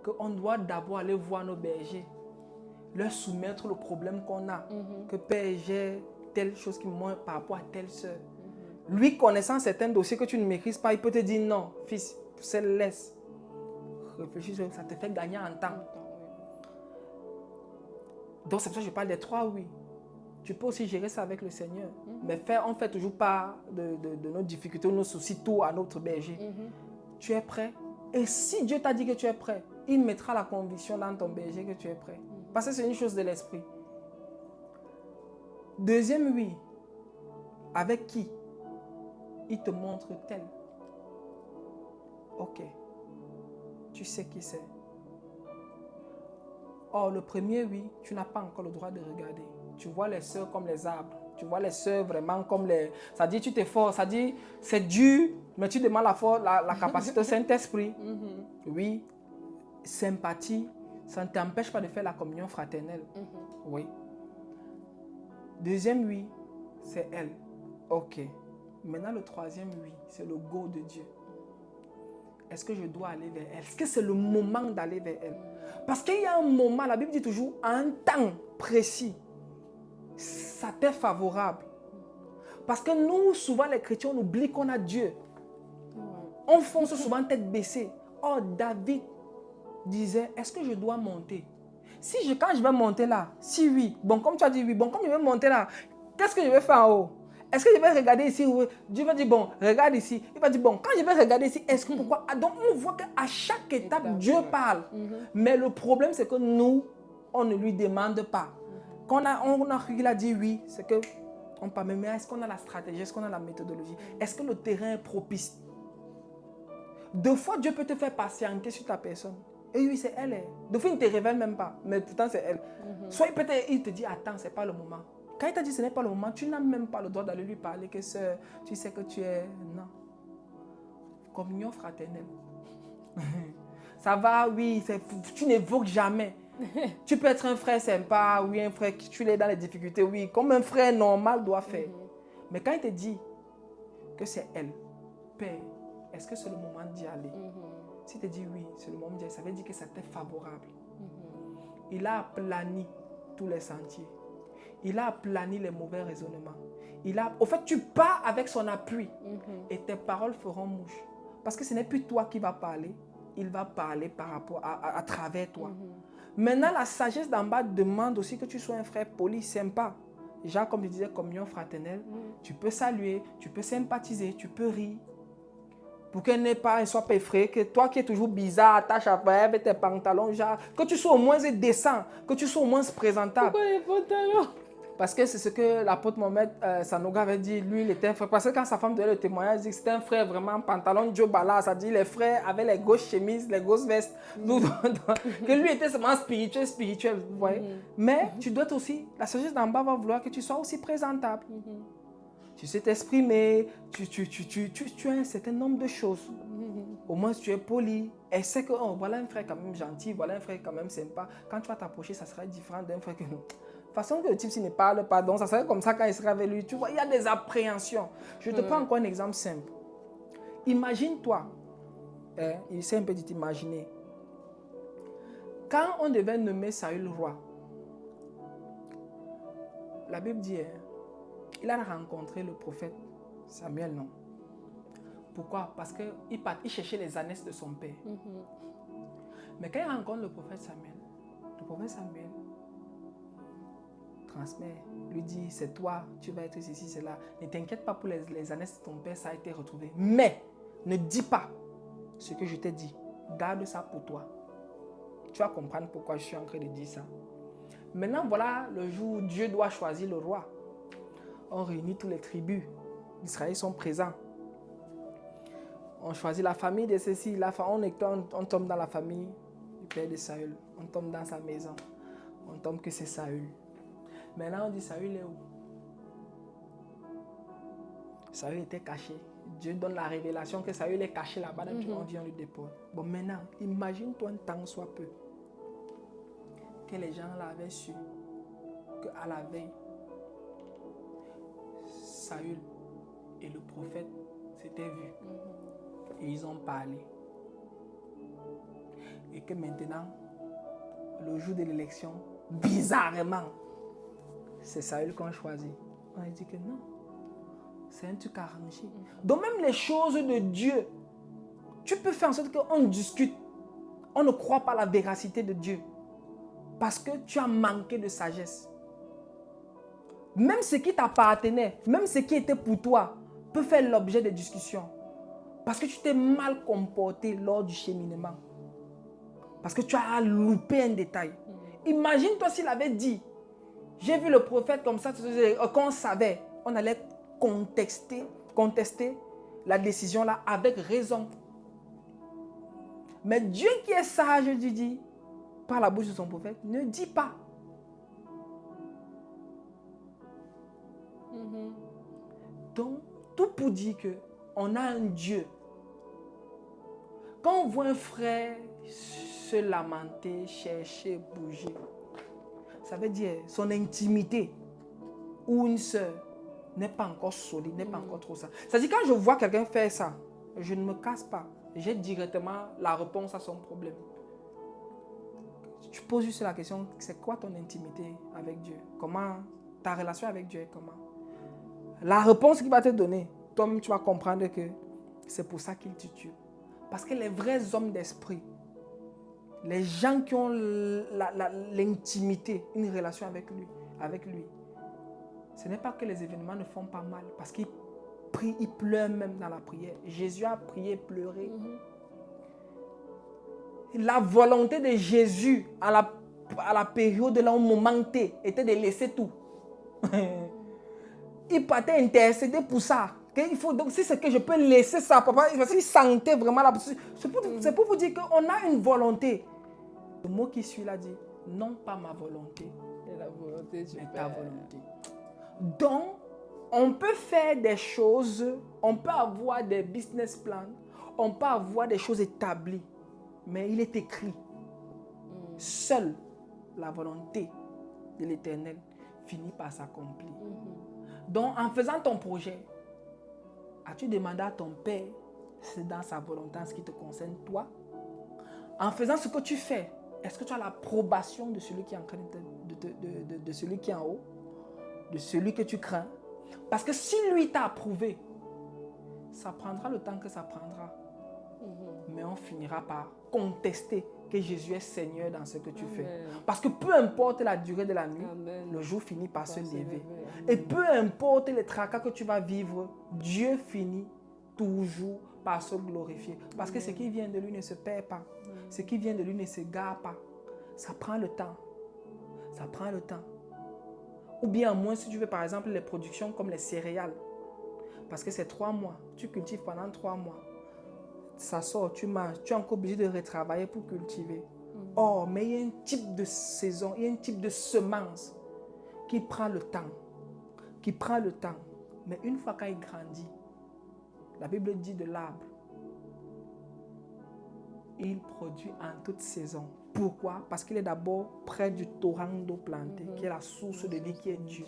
qu'on doit d'abord aller voir nos bergers, leur soumettre le problème qu'on a, que Père, j'ai telle chose qui me manque par rapport à telle soeur. Lui, connaissant certains dossiers que tu ne maîtrises pas, il peut te dire non, fils, c'est laisse. Réfléchis, ça te fait gagner en temps. Donc c'est pour ça que je parle des 3 oui. Tu peux aussi gérer ça avec le Seigneur. Mais on ne fait toujours pas de nos difficultés, nos soucis, tout à notre berger. Tu es prêt? Et si Dieu t'a dit que tu es prêt, il mettra la conviction dans ton berger que tu es prêt. Parce que c'est une chose de l'esprit. Deuxième oui. Avec qui? Il te montre tel. Ok. Tu sais qui c'est. Or, le premier oui, tu n'as pas encore le droit de regarder. Tu vois les sœurs comme les arbres. Tu vois les sœurs vraiment comme les... Ça dit, tu t'efforces. Ça dit, c'est dur, mais tu demandes la capacité au Saint-Esprit. Oui. Sympathie. Ça ne t'empêche pas de faire la communion fraternelle. Oui. Deuxième oui, c'est elle. Ok. Maintenant, le troisième oui, c'est le go de Dieu. Est-ce que je dois aller vers elle? Est-ce que c'est le moment d'aller vers elle? Parce qu'il y a un moment, la Bible dit toujours, à un temps précis, ça t'est favorable. Parce que nous, souvent les chrétiens, on oublie qu'on a Dieu. On fonce souvent tête baissée. Oh, David disait, est-ce que je dois monter? Quand je vais monter là, si oui, bon, comme tu as dit oui, bon, comme je vais monter là, qu'est-ce que je vais faire en haut? Est-ce que je vais regarder ici? Dieu va dire, bon, regarde ici. Il va dire, bon, quand je vais regarder ici, est-ce que pourquoi? Donc, on voit qu'à chaque étape, Dieu parle. Mais le problème, c'est que nous, on ne lui demande pas. Quand il a dit oui, c'est que on parle. Mais est-ce qu'on a la stratégie? Est-ce qu'on a la méthodologie? Est-ce que le terrain est propice? Deux fois, Dieu peut te faire patienter sur ta personne. Et oui, c'est elle. Deux fois, il ne te révèle même pas. Mais pourtant, c'est elle. Soit peut-être il te dit, attends, ce n'est pas le moment. Quand il t'a dit ce n'est pas le moment, tu n'as même pas le droit d'aller lui parler que sœur, tu sais que tu es... Non. Communion fraternelle. Ça va, oui, tu n'évoques jamais. Tu peux être un frère sympa, oui, un frère qui tu l'es dans les difficultés, oui, comme un frère normal doit faire. Mais quand il te dit que c'est elle, Père, est-ce que c'est le moment d'y aller? S'il te dit oui, c'est le moment d'y aller, ça veut dire que ça t'est favorable. Il a aplani tous les sentiers. Il a aplani les mauvais raisonnements. Au fait, tu pars avec son appui et tes paroles feront mouche. Parce que ce n'est plus toi qui vas parler, il va parler par rapport à travers toi. Maintenant, la sagesse d'en bas demande aussi que tu sois un frère poli, sympa. Déjà, comme je disais, communion fraternelle, tu peux saluer, tu peux sympathiser, tu peux rire. Pour qu'elle ne soit pas effrayée, que toi qui es toujours bizarre, attache à faire avec tes pantalons, genre, que tu sois au moins décent, que tu sois au moins présentable. Pourquoi les pantalons? Parce que c'est ce que l'apôtre Mohamed Sanogo avait dit, lui, il était un frère. Parce que quand sa femme donnait le témoignage, il dit que c'était un frère vraiment pantalon Joe Bala, ça dit les frères avaient les grosses chemises, les grosses vestes. Que lui était seulement spirituel, vous voyez. Mais tu dois aussi, la sagesse d'en bas va vouloir que tu sois aussi présentable. Tu sais t'exprimer, tu as un certain nombre de choses. Au moins, tu es poli. Et c'est que, oh, voilà un frère quand même gentil, voilà un frère quand même sympa. Quand tu vas t'approcher, ça sera différent d'un frère que nous. De toute façon, que le type, s'il ne parle pas, donc ça serait comme ça quand il sera avec lui. Tu vois, il y a des appréhensions. Je te prends encore un exemple simple. Imagine-toi, il s'est un peu dit imaginer. Quand on devait nommer Saül roi, la Bible dit, il a rencontré le prophète Samuel, non? Pourquoi? Parce qu'il cherchait les ânesses de son père. Mais quand il rencontre le prophète Samuel transmet, lui dit, c'est toi, tu vas être ici, c'est là. Ne t'inquiète pas pour les ânesses de ton père, ça a été retrouvé. Mais ne dis pas ce que je t'ai dit. Garde ça pour toi. Tu vas comprendre pourquoi je suis en train de dire ça. Maintenant, voilà le jour où Dieu doit choisir le roi. On réunit toutes les tribus d'Israël, sont présents. On choisit la famille de ceci, on tombe dans la famille du père de Saül. On tombe dans sa maison. On tombe que c'est Saül. Maintenant, on dit Saül est où? Saül était caché. Dieu donne la révélation que Saül est caché là-bas. On vient le dépôt. Bon, maintenant, imagine-toi un temps soit peu que les gens l'avaient su qu'à la veille, Saül et le prophète s'étaient vus. Et ils ont parlé. Et que maintenant, le jour de l'élection, bizarrement, c'est Saül qu'on choisit. On a dit que non, c'est un truc arrangé. Donc même les choses de Dieu, tu peux faire en sorte qu'on discute. On ne croit pas à la véracité de Dieu. Parce que tu as manqué de sagesse. Même ce qui t'appartenait, même ce qui était pour toi, peut faire l'objet de discussions. Parce que tu t'es mal comporté lors du cheminement. Parce que tu as loupé un détail. Imagine-toi s'il avait dit, j'ai vu le prophète comme ça, qu'on savait, on allait contester la décision là avec raison. Mais Dieu qui est sage, Dieu dit, par la bouche de son prophète, ne dit pas. Donc, tout pour dire qu'on a un Dieu. Quand on voit un frère se lamenter, chercher, bouger, ça veut dire son intimité, ou une sœur, n'est pas encore solide, n'est pas encore trop ça. C'est-à-dire quand je vois quelqu'un faire ça, je ne me casse pas. J'ai directement la réponse à son problème. Tu poses juste la question, c'est quoi ton intimité avec Dieu? Comment ta relation avec Dieu est comment? La réponse qu'il va te donner, toi-même tu vas comprendre que c'est pour ça qu'il te tue. Parce que les vrais hommes d'esprit, les gens qui ont l'intimité, une relation avec lui, ce n'est pas que les événements ne font pas mal, parce qu'ils prient, ils pleurent même dans la prière. Jésus a prié, pleuré. La volonté de Jésus à la période là où moment T était de laisser tout. Il partait intercéder pour ça. Donc si c'est que je peux laisser ça, papa, parce qu'il sentait vraiment là. C'est pour vous dire qu'on a une volonté. Le mot qui suit là dit, non pas ma volonté, Et la volonté du mais Père. ta volonté. Donc, on peut faire des choses, on peut avoir des business plans, on peut avoir des choses établies, mais il est écrit, seule la volonté de l'Éternel finit par s'accomplir. Donc, en faisant ton projet, as-tu demandé à ton Père, c'est dans sa volonté, en ce qui te concerne toi? En faisant ce que tu fais, est-ce que tu as l'approbation de celui qui est en train de celui qui est en haut, de celui que tu crains? Parce que si lui t'a approuvé, ça prendra le temps que ça prendra. Mais on finira par contester que Jésus est Seigneur dans ce que tu fais. Parce que peu importe la durée de la nuit, le jour finit par se lever. Et peu importe les tracas que tu vas vivre, Dieu finit toujours par se glorifier. Parce que ce qui vient de lui ne se perd pas. Ce qui vient de lui ne s'égare pas. Ça prend le temps. Ça prend le temps. Ou bien, à moins si tu veux, par exemple, les productions comme les céréales. Parce que c'est 3 mois. Tu cultives pendant 3 mois. Ça sort, tu manges. Tu es encore obligé de retravailler pour cultiver. Oh, mais il y a un type de saison, il y a un type de semence qui prend le temps. Qui prend le temps. Mais une fois qu'il grandit, la Bible dit de l'arbre, il produit en toute saison. Pourquoi? Parce qu'il est d'abord près du torrent d'eau plantée, qui est la source de vie, qui est Dieu.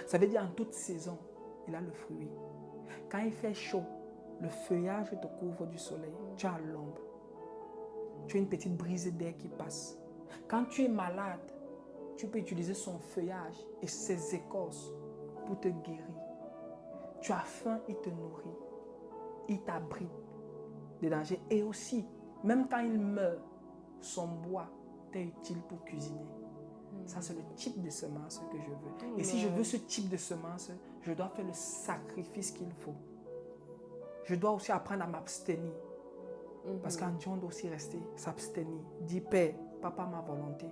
Ça veut dire en toute saison, il a le fruit. Quand il fait chaud, le feuillage te couvre du soleil. Tu as l'ombre. Tu as une petite brise d'air qui passe. Quand tu es malade, tu peux utiliser son feuillage et ses écorces pour te guérir. Tu as faim, il te nourrit. Il t'abrite des dangers. Et aussi, même quand il meurt, son bois t'est utile pour cuisiner. Ça, c'est le type de semence que je veux. Et si je veux ce type de semence, je dois faire le sacrifice qu'il faut. Je dois aussi apprendre à m'abstenir. Parce qu'en Dieu, on doit aussi rester, s'abstenir. Dis, Père, papa, ma volonté.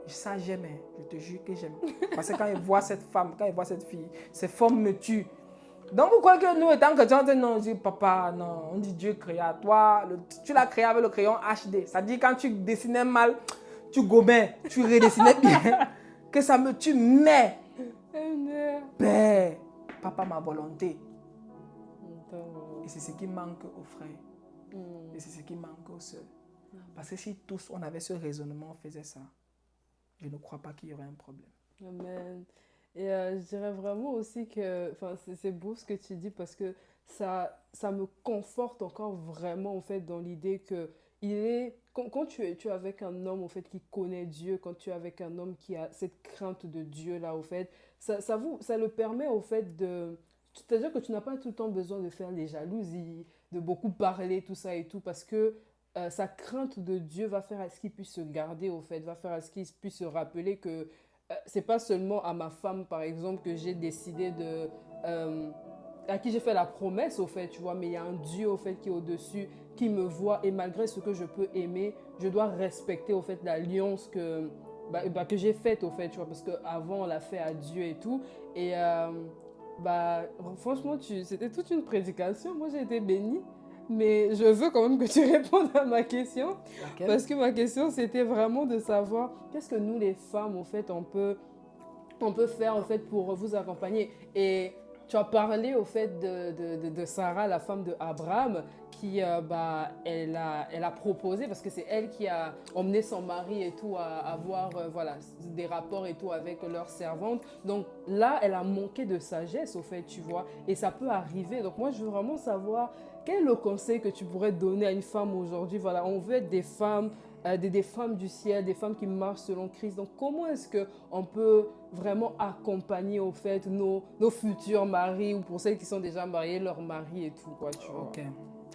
Ça, j'aime. Je te jure que j'aime. Parce que quand il voit cette femme, quand il voit cette fille, ces formes me tuent. Donc, vous croyez que nous, étant chrétiens, on dit, papa, non, on dit Dieu créa. Toi, tu l'as créé avec le crayon HD. Ça dit, quand tu dessinais mal, tu gommais, tu redessinais bien, que ça me tue. Mais, Père, papa, ma volonté. Et c'est ce qui manque aux frères. Et c'est ce qui manque aux sœurs. Parce que si tous, on avait ce raisonnement, on faisait ça, je ne crois pas qu'il y aurait un problème. Amen. Et je dirais vraiment aussi que, c'est beau ce que tu dis parce que ça me conforte encore vraiment en fait dans l'idée que quand tu es avec un homme en fait qui connaît Dieu, quand tu es avec un homme qui a cette crainte de Dieu là au fait, ça le permet au fait de, c'est-à-dire que tu n'as pas tout le temps besoin de faire les jalousies, de beaucoup parler tout ça et tout parce que sa crainte de Dieu va faire à ce qu'il puisse se garder au fait, va faire à ce qu'il puisse se rappeler que c'est pas seulement à ma femme, par exemple, que j'ai décidé de... à qui j'ai fait la promesse, au fait, tu vois, mais il y a un Dieu, au fait, qui est au-dessus, qui me voit, et malgré ce que je peux aimer, je dois respecter, au fait, l'alliance que j'ai faite, au fait, tu vois, parce qu'avant, on l'a fait à Dieu et tout, et franchement, c'était toute une prédication, moi, j'ai été bénie. Mais je veux quand même que tu répondes à ma question. Okay. Parce que ma question, c'était vraiment de savoir qu'est-ce que nous, les femmes, en fait, on peut faire en fait, pour vous accompagner. Et Tu as parlé au fait de Sarah, la femme de Abraham, qui elle a proposé, parce que c'est elle qui a emmené son mari et tout à avoir voilà, des rapports et tout avec leur servante. Donc là, elle a manqué de sagesse au fait, tu vois, et ça peut arriver. Donc moi, je veux vraiment savoir quel est le conseil que tu pourrais donner à une femme aujourd'hui. Voilà, on veut être des femmes, des femmes du ciel, des femmes qui marchent selon Christ. Donc comment est-ce qu'on peut vraiment accompagner au fait nos futurs maris, ou pour celles qui sont déjà mariées, leurs maris et tout, quoi, tu vois.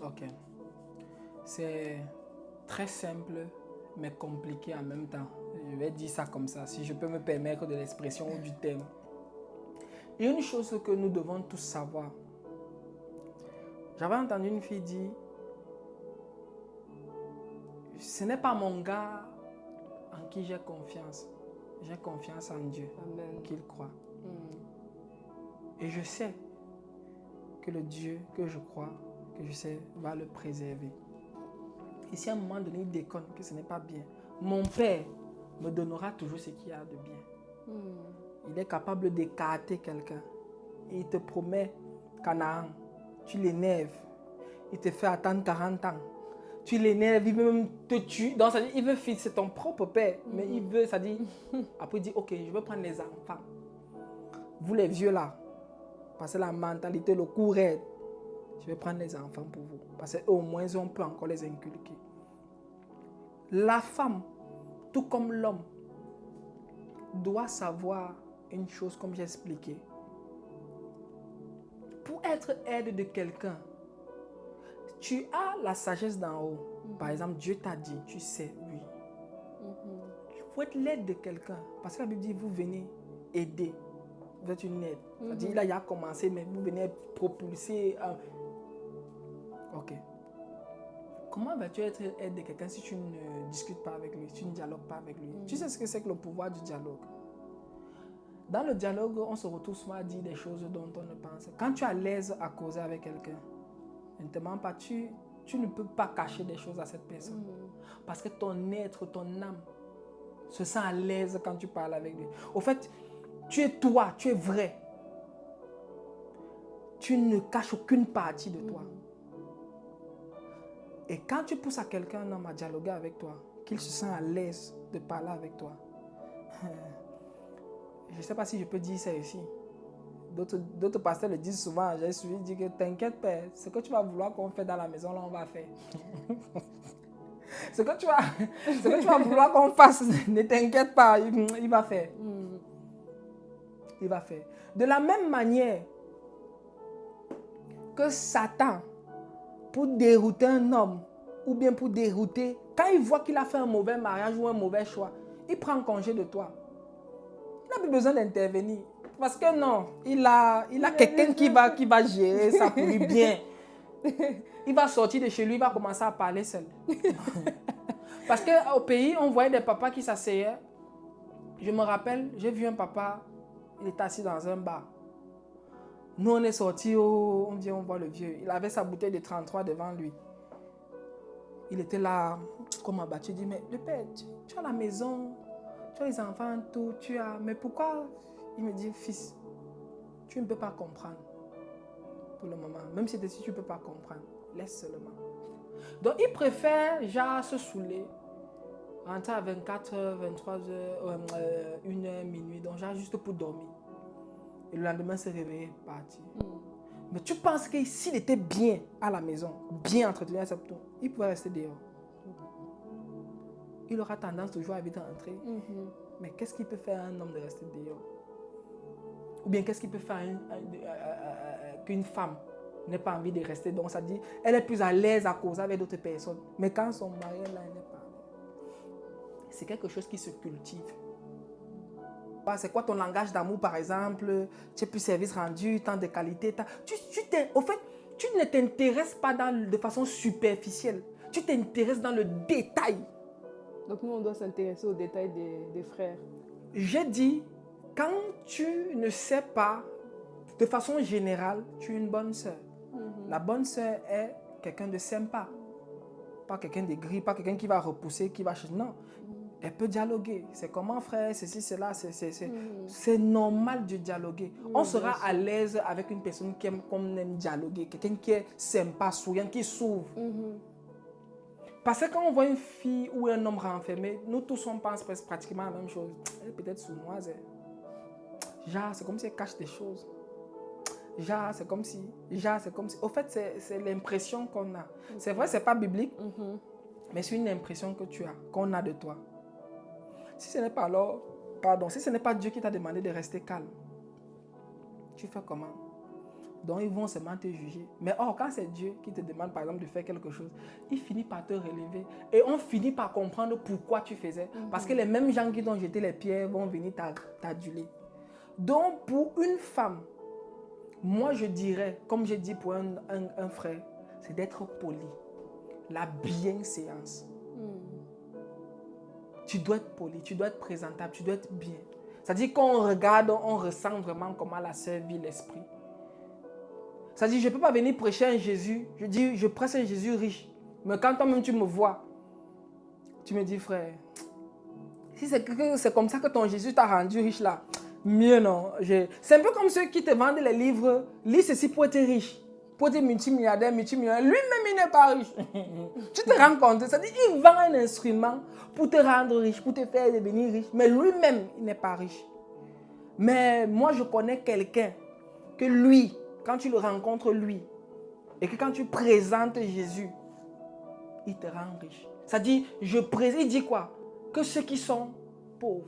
Ok. C'est très simple, mais compliqué en même temps. Je vais dire ça comme ça, si je peux me permettre de l'expression ou du terme. Il y a une chose que nous devons tous savoir. J'avais entendu une fille dire, ce n'est pas mon gars en qui j'ai confiance. J'ai confiance en Dieu, Amen. qu'il croit. Et je sais que le Dieu que je crois, que je sais, va le préserver. Et si à un moment donné, il déconne, que ce n'est pas bien, mon Père me donnera toujours ce qu'il y a de bien. Il est capable d'écarter quelqu'un. Et il te promet Canaan. Tu l'énerves. Il te fait attendre 40 ans. Tu l'énerves, il veut même te tuer. Donc, ça dit, il veut fixer ton propre père. Mais il veut, ça dit, après il dit, ok, je veux prendre les enfants. Vous les vieux là, parce que la mentalité, le cours est, je vais prendre les enfants pour vous. Parce qu'au moins, on peut encore les inculquer. La femme, tout comme l'homme, doit savoir une chose, comme j'ai expliqué. Pour être aide de quelqu'un, tu as la sagesse d'en haut. Par exemple, Dieu t'a dit, tu sais, oui. Il faut être l'aide de quelqu'un. Parce que la Bible dit, vous venez aider. Vous êtes une aide. C'est-à-dire, là, il a commencé, mais vous venez propulser. Ok. Comment vas-tu être aide de quelqu'un si tu ne discutes pas avec lui, si tu ne dialogues pas avec lui? Tu sais ce que c'est que le pouvoir du dialogue? Dans le dialogue, on se retrouve souvent à dire des choses dont on ne pense. Quand tu es à l'aise à causer avec quelqu'un, ne te mens pas, tu ne peux pas cacher des choses à cette personne. Parce que ton être, ton âme se sent à l'aise quand tu parles avec lui. Au fait, tu es toi, tu es vrai. Tu ne caches aucune partie de toi. Et quand tu pousses à quelqu'un, un homme, à dialoguer avec toi, qu'il se sent à l'aise de parler avec toi, je ne sais pas si je peux dire ça ici. D'autres pasteurs le disent souvent. J'ai suivi dire que t'inquiète, Père, ce que tu vas vouloir qu'on fait dans la maison, là, on va faire. ce que tu vas vouloir qu'on fasse, ne t'inquiète pas, il va faire. Il va faire. De la même manière que Satan, pour dérouter un homme, ou bien pour dérouter, quand il voit qu'il a fait un mauvais mariage ou un mauvais choix, il prend congé de toi. Il n'a plus besoin d'intervenir. Parce que non, il a quelqu'un qui va gérer ça pour lui bien. Il va sortir de chez lui, il va commencer à parler seul. Parce qu'au pays, on voyait des papas qui s'asseyaient. Je me rappelle, j'ai vu un papa, il était assis dans un bar. Nous, on est sortis, on vient, on voit le vieux. Il avait sa bouteille de 33 devant lui. Il était là, comme abattu. Il dit, mais le père, tu as la maison, tu as les enfants, tout, tu as... Mais pourquoi? Il me dit, fils, tu ne peux pas comprendre pour le moment. Même si tu ne peux pas comprendre, laisse seulement. Donc, il préfère, genre, se saouler, rentrer à 24h, 23h, 1h, minuit, donc, genre, juste pour dormir. Et le lendemain, se réveiller, partir. Mais tu penses que s'il était bien à la maison, bien entretenu à sa tour, il pouvait rester dehors. Il aura tendance toujours à vite rentrer. Mais qu'est-ce qu'il peut faire un homme de rester dehors? Ou bien qu'est-ce qu'il peut faire qu'une femme n'ait pas envie de rester? Donc ça dit, elle est plus à l'aise à causer avec d'autres personnes. Mais quand son mari est là, elle n'est pas. C'est quelque chose qui se cultive. C'est quoi ton langage d'amour, par exemple? Tu es plus service rendu, temps de qualité. Au fait, tu ne t'intéresses pas de façon superficielle. Tu t'intéresses dans le détail. Donc nous, on doit s'intéresser aux détails des frères. J'ai dit, quand tu ne sais pas, de façon générale, tu es une bonne sœur. La bonne sœur est quelqu'un de sympa. Pas quelqu'un de gris, pas quelqu'un qui va repousser, qui va... Non. Elle peut dialoguer. C'est comment, frère, ceci, cela, c'est normal de dialoguer. On sera à l'aise avec une personne qui aime, qu'on aime dialoguer, quelqu'un qui est sympa, souriant, qui s'ouvre. Parce que quand on voit une fille ou un homme renfermé, nous tous on pense pratiquement la même chose. Elle est peut-être sournoise. Genre, c'est comme si elle cache des choses. Genre, c'est comme si. Au fait, c'est l'impression qu'on a. C'est vrai, c'est pas biblique, mais c'est une impression que tu as, qu'on a de toi. Si ce n'est pas alors, si ce n'est pas Dieu qui t'a demandé de rester calme, tu fais comment? Donc ils vont seulement te juger. Mais quand c'est Dieu qui te demande par exemple de faire quelque chose, il finit par te relever. Et on finit par comprendre pourquoi tu faisais. Parce que les mêmes gens qui t'ont jeté les pierres vont venir t'aduler. Donc pour une femme, moi je dirais, comme j'ai dit pour un frère, c'est d'être poli. La bienséance. Tu dois être poli, tu dois être présentable, tu dois être bien. C'est-à-dire qu'on regarde, on ressent vraiment comment la sœur vit l'esprit. C'est-à-dire, je ne peux pas venir prêcher un Jésus. Je dis, je prêche un Jésus riche. Mais quand toi-même tu me vois, tu me dis, frère, si c'est comme ça que ton Jésus t'a rendu riche là, mieux non. C'est un peu comme ceux qui te vendent les livres, lis ceci pour être riche. Pour être multimilliardaire, multimillionnaire. Lui-même, il n'est pas riche. Tu te rends compte? C'est-à-dire, il vend un instrument pour te rendre riche, pour te faire devenir riche. Mais lui-même, il n'est pas riche. Mais moi, je connais quelqu'un que lui, quand tu le rencontres, lui, et que quand tu présentes Jésus, il te rend riche. C'est-à-dire, il dit quoi? Que ceux qui sont pauvres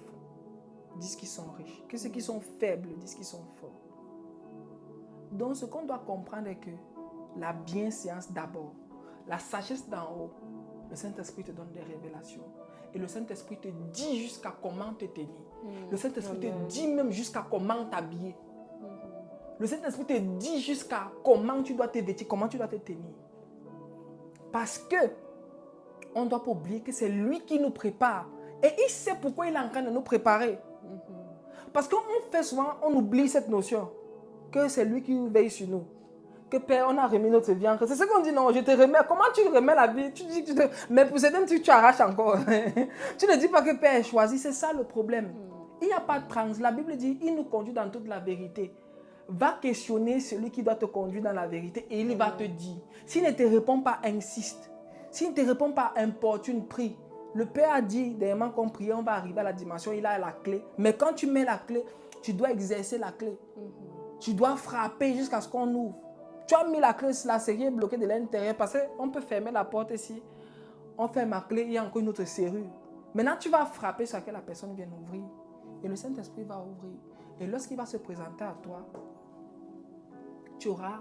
disent qu'ils sont riches. Que ceux qui sont faibles disent qu'ils sont forts. Donc, ce qu'on doit comprendre est que la bienséance d'abord, la sagesse d'en haut, le Saint-Esprit te donne des révélations. Et le Saint-Esprit te dit jusqu'à comment te tenir. Le Saint-Esprit te dit même jusqu'à comment t'habiller. Le Saint-Esprit te dit jusqu'à comment tu dois te vêtir, comment tu dois te tenir. Parce que on ne doit pas oublier que c'est lui qui nous prépare. Et il sait pourquoi il est en train de nous préparer. Parce qu'on fait souvent, on oublie cette notion. Que c'est lui qui veille sur nous. Que Père, on a remis notre vie en Christ. C'est ce qu'on dit, non, je te remets. Comment tu remets la vie? Tu dis que mais pour certains, tu arraches encore. Tu ne dis pas que Père est choisi. C'est ça le problème. Il n'y a pas de trans. La Bible dit, il nous conduit dans toute la vérité. Va questionner celui qui doit te conduire dans la vérité et il va te dire. S'il ne te répond pas, insiste. S'il ne te répond pas, importune, prie. Le Père a dit, dernièrement qu'on priait, on va arriver à la dimension, il a la clé. Mais quand tu mets la clé, tu dois exercer la clé. Tu dois frapper jusqu'à ce qu'on ouvre. Tu as mis la clé sur la serrure bloquée de l'intérieur parce qu'on peut fermer la porte ici. On ferme la clé, il y a encore une autre serrure. Maintenant, tu vas frapper sur laquelle la personne vient ouvrir. Et le Saint-Esprit va ouvrir. Et lorsqu'il va se présenter à toi, tu auras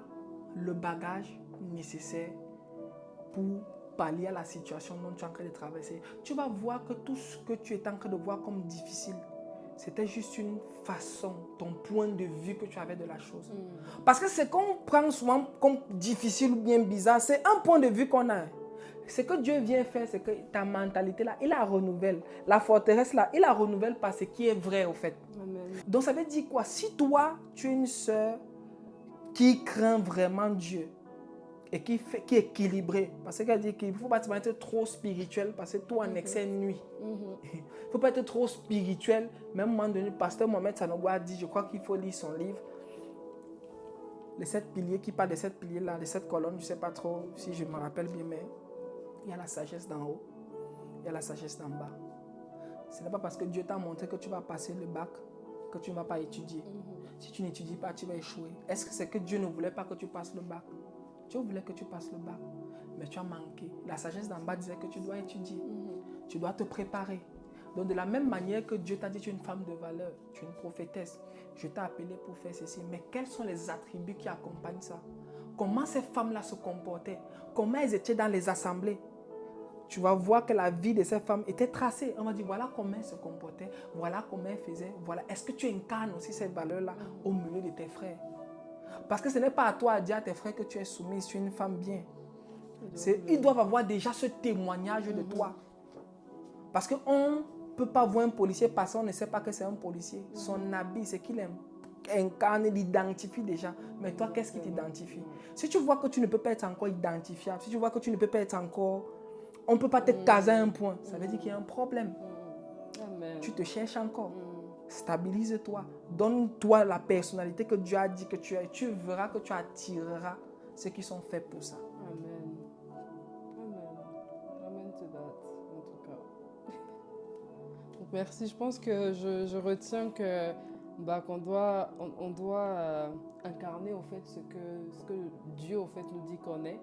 le bagage nécessaire pour pallier à la situation dont tu es en train de traverser. Tu vas voir que tout ce que tu es en train de voir comme difficile, c'était juste une façon, ton point de vue que tu avais de la chose. Parce que ce qu'on prend souvent comme difficile ou bien bizarre, c'est un point de vue qu'on a. Ce que Dieu vient faire, c'est que ta mentalité là, il la renouvelle. La forteresse là, il la renouvelle par ce qui est vrai au fait. Amen. Donc ça veut dire quoi? Si toi, tu es une sœur qui craint vraiment Dieu et qui est équilibrée, parce qu'elle dit qu'il ne faut pas être trop spirituel parce que tout en excès nuit. Il ne faut pas être trop spirituel. Même à un moment donné, le pasteur Mohamed Sanogo a dit, je crois qu'il faut lire son livre, les 7 piliers, qui parle des 7 piliers là, les 7 colonnes, je ne sais pas trop si je me rappelle bien, mais il y a la sagesse d'en haut, il y a la sagesse d'en bas. Ce n'est pas parce que Dieu t'a montré que tu vas passer le bac que tu ne vas pas étudier. Si tu n'étudies pas, tu vas échouer. Est-ce que c'est que Dieu ne voulait pas que tu passes le bac? Dieu voulait que tu passes le bac, mais tu as manqué. La sagesse d'en bas disait que tu dois étudier. Tu dois te préparer. Donc de la même manière que Dieu t'a dit tu es une femme de valeur, tu es une prophétesse, je t'ai appelé pour faire ceci. Mais quels sont les attributs qui accompagnent ça? Comment ces femmes-là se comportaient? Comment elles étaient dans les assemblées? Tu vas voir que la vie de ces femmes était tracée. On va dire, voilà comment elles se comportaient, voilà comment elles faisaient. Voilà. Est-ce que tu incarnes aussi cette valeur-là au milieu de tes frères? Parce que ce n'est pas à toi à dire à tes frères que tu es soumise, tu es une femme bien. Ils doivent avoir déjà ce témoignage de toi. Parce qu'on ne peut pas voir un policier passer, on ne sait pas que c'est un policier. Son habit, c'est qu'il incarne, il identifie déjà. Mais toi, qu'est-ce qui t'identifie? Si tu vois que tu ne peux pas être encore identifiable, si tu vois que tu ne peux pas être encore... On ne peut pas te caser à un point, ça veut dire qu'il y a un problème. Amen. Tu te cherches encore. Mm. Stabilise-toi. Donne-toi la personnalité que Dieu a dit que tu as. Tu verras que tu attireras ceux qui sont faits pour ça. Amen. Amen. Amen to that, en tout cas. Donc, merci. Je pense que je retiens que qu'on doit, on doit incarner au fait ce que Dieu au fait nous dit qu'on est.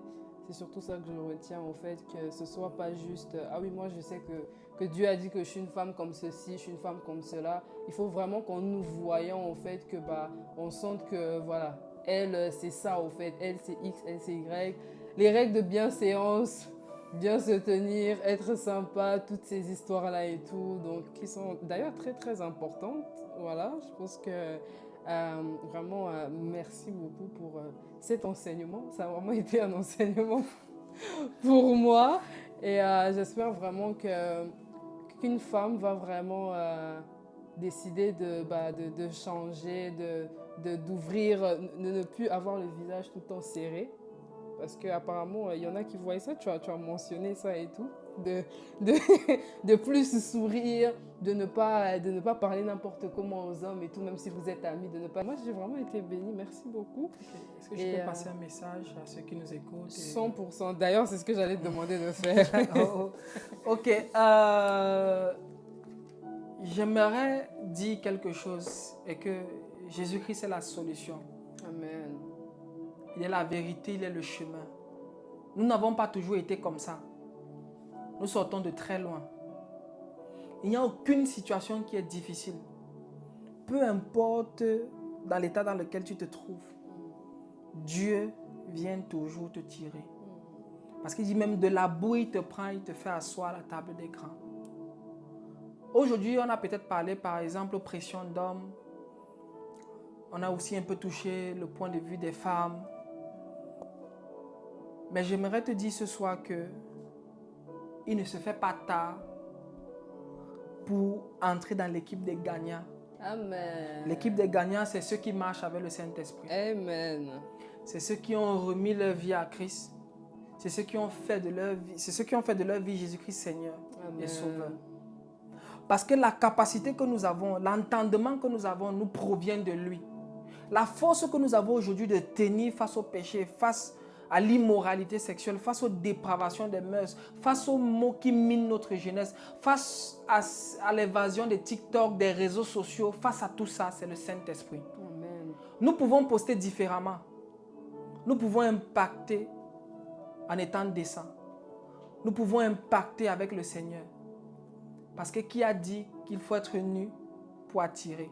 C'est surtout ça que je retiens au fait, que ce soit pas juste ah oui, moi je sais que Dieu a dit que je suis une femme comme ceci, je suis une femme comme cela. Il faut vraiment qu'en nous voyant au fait que on sente que voilà, elle c'est ça au fait, elle c'est X, elle c'est Y. Les règles de bienséance, bien se tenir, être sympa, toutes ces histoires-là et tout, donc qui sont d'ailleurs très très importantes. Voilà, je pense que vraiment merci beaucoup pour cet enseignement. Ça a vraiment été un enseignement pour moi et j'espère vraiment qu'une femme va vraiment décider de changer, d'ouvrir, de ne plus avoir le visage tout le temps serré. Parce qu'apparemment, il y en a qui voient ça, tu as mentionné ça et tout, de plus sourire, de ne pas parler n'importe comment aux hommes et tout, même si vous êtes amis, de ne pas... Moi, j'ai vraiment été bénie, merci beaucoup. Okay. Est-ce que je peux passer un message à ceux qui nous écoutent 100%. D'ailleurs, c'est ce que j'allais te demander de faire. Ok. J'aimerais dire quelque chose et que Jésus-Christ est la solution. Amen. Il est la vérité, il est le chemin. Nous n'avons pas toujours été comme ça. Nous sortons de très loin. Il n'y a aucune situation qui est difficile. Peu importe dans l'état dans lequel tu te trouves, Dieu vient toujours te tirer. Parce qu'il dit même de la boue, il te prend, il te fait asseoir à la table des grands. Aujourd'hui, on a peut-être parlé par exemple aux pressions d'hommes. On a aussi un peu touché le point de vue des femmes. Mais j'aimerais te dire ce soir que il ne se fait pas tard pour entrer dans l'équipe des gagnants. Amen. L'équipe des gagnants, c'est ceux qui marchent avec le Saint-Esprit. Amen. C'est ceux qui ont remis leur vie à Christ. C'est ceux qui ont fait de leur vie Jésus-Christ Seigneur et Sauveur. Parce que la capacité que nous avons, l'entendement que nous avons nous provient de lui. La force que nous avons aujourd'hui de tenir face au péché, face à l'immoralité sexuelle, face aux dépravations des mœurs, face aux mots qui minent notre jeunesse, face à l'évasion des TikTok, des réseaux sociaux, face à tout ça, c'est le Saint-Esprit. Amen. Nous pouvons poster différemment. Nous pouvons impacter en étant décents. Nous pouvons impacter avec le Seigneur. Parce que qui a dit qu'il faut être nu pour attirer?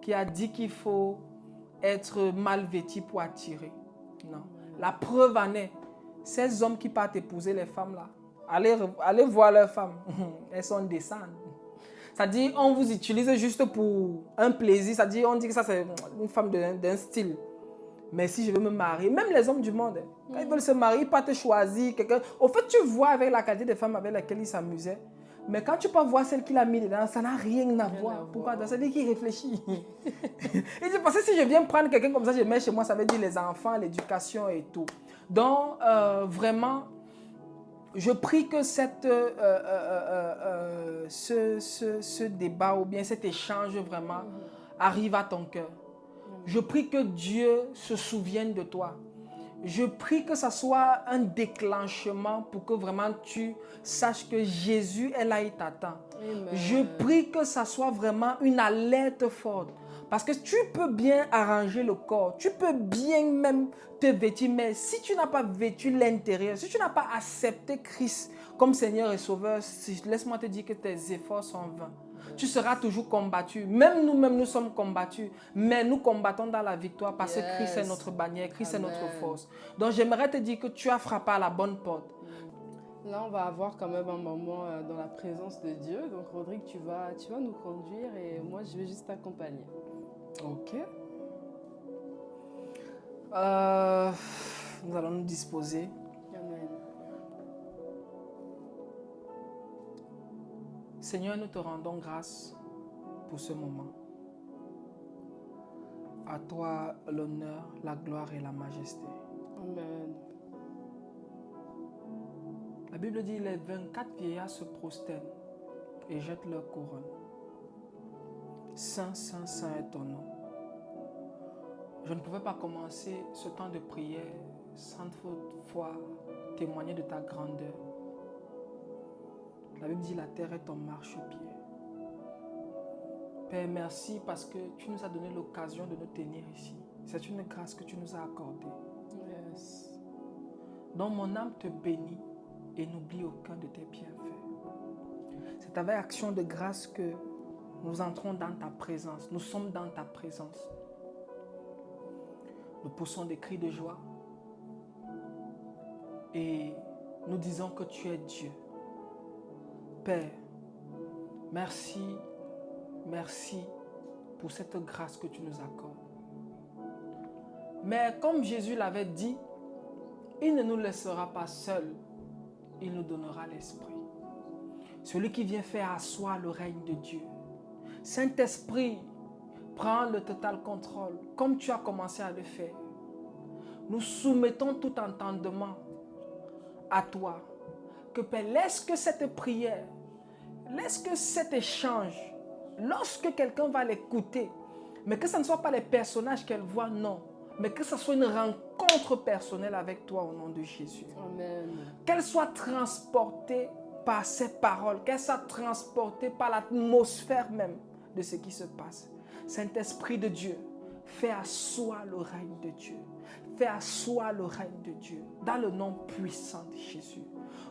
Qui a dit qu'il faut être mal vêtu pour attirer? Non. La preuve en est, ces hommes qui partent épouser les femmes là, allez voir leurs femmes, elles sont décentes. C'est-à-dire, on vous utilise juste pour un plaisir, c'est-à-dire, on dit que ça c'est une femme d'un style. Mais si je veux me marier, même les hommes du monde, quand ils veulent se marier, ils partent choisir quelqu'un. Au fait, tu vois avec la qualité des femmes avec lesquelles ils s'amusaient. Mais quand tu peux voir celle qu'il a mis dedans, ça n'a rien à voir. Pourquoi? Ça veut dire qu'il réfléchit. Il dit, parce que si je viens prendre quelqu'un comme ça, je mets chez moi, ça veut dire les enfants, l'éducation et tout. Donc, vraiment, je prie que ce débat ou bien cet échange vraiment arrive à ton cœur. Je prie que Dieu se souvienne de toi. Je prie que ça soit un déclenchement pour que vraiment tu saches que Jésus est là, il t'attend. Je prie que ça soit vraiment une alerte forte. Parce que tu peux bien arranger le corps, tu peux bien même te vêtir, mais si tu n'as pas vêtu l'intérieur, si tu n'as pas accepté Christ comme Seigneur et Sauveur, laisse-moi te dire que tes efforts sont vains. Tu seras toujours combattu. Même nous-mêmes, nous sommes combattus. Mais nous combattons dans la victoire parce que Christ est notre bannière, Christ est notre force. Donc, j'aimerais te dire que tu as frappé à la bonne porte. Là, on va avoir quand même un moment dans la présence de Dieu. Donc, Rodrigue, tu vas nous conduire et moi, je vais juste t'accompagner. Ok. Nous allons nous disposer. Amen. Seigneur, nous te rendons grâce pour ce moment. À toi l'honneur, la gloire et la majesté. Amen. La Bible dit les 24 vieillards se prosternent et jette leur couronne. Saint, Saint, Saint est ton nom. Je ne pouvais pas commencer ce temps de prière sans toutefois témoigner de ta grandeur. La Bible dit la terre est ton marchepied. Père, merci parce que tu nous as donné l'occasion de nous tenir ici. C'est une grâce que tu nous as accordée. Yes. Donc mon âme te bénit et n'oublie aucun de tes bienfaits. C'est avec action de grâce que nous entrons dans ta présence. Nous sommes dans ta présence. Nous poussons des cris de joie et nous disons que tu es Dieu. Père, merci, merci pour cette grâce que tu nous accordes. Mais comme Jésus l'avait dit, il ne nous laissera pas seuls, il nous donnera l'Esprit. Celui qui vient faire asseoir le règne de Dieu. Saint-Esprit, prends le total contrôle, comme tu as commencé à le faire. Nous soumettons tout entendement à toi. Que Père, laisse que cette prière, laisse que cet échange, lorsque quelqu'un va l'écouter, mais que ce ne soit pas les personnages qu'elle voit, non, mais que ce soit une rencontre personnelle avec toi au nom de Jésus. Amen. Qu'elle soit transportée par ces paroles, qu'elle soit transportée par l'atmosphère même de ce qui se passe. Saint-Esprit de Dieu, fais asseoir le règne de Dieu. Fais asseoir le règne de Dieu dans le nom puissant de Jésus.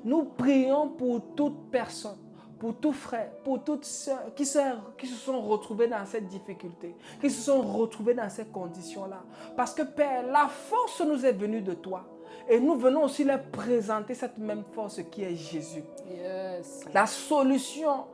Nous prions pour toute personne, pour tout frère, pour toutes sœurs qui se sont retrouvés dans cette difficulté, qui se sont retrouvés dans ces conditions-là. Parce que Père, la force nous est venue de toi. Et nous venons aussi leur présenter cette même force qui est Jésus. Yes. La solution,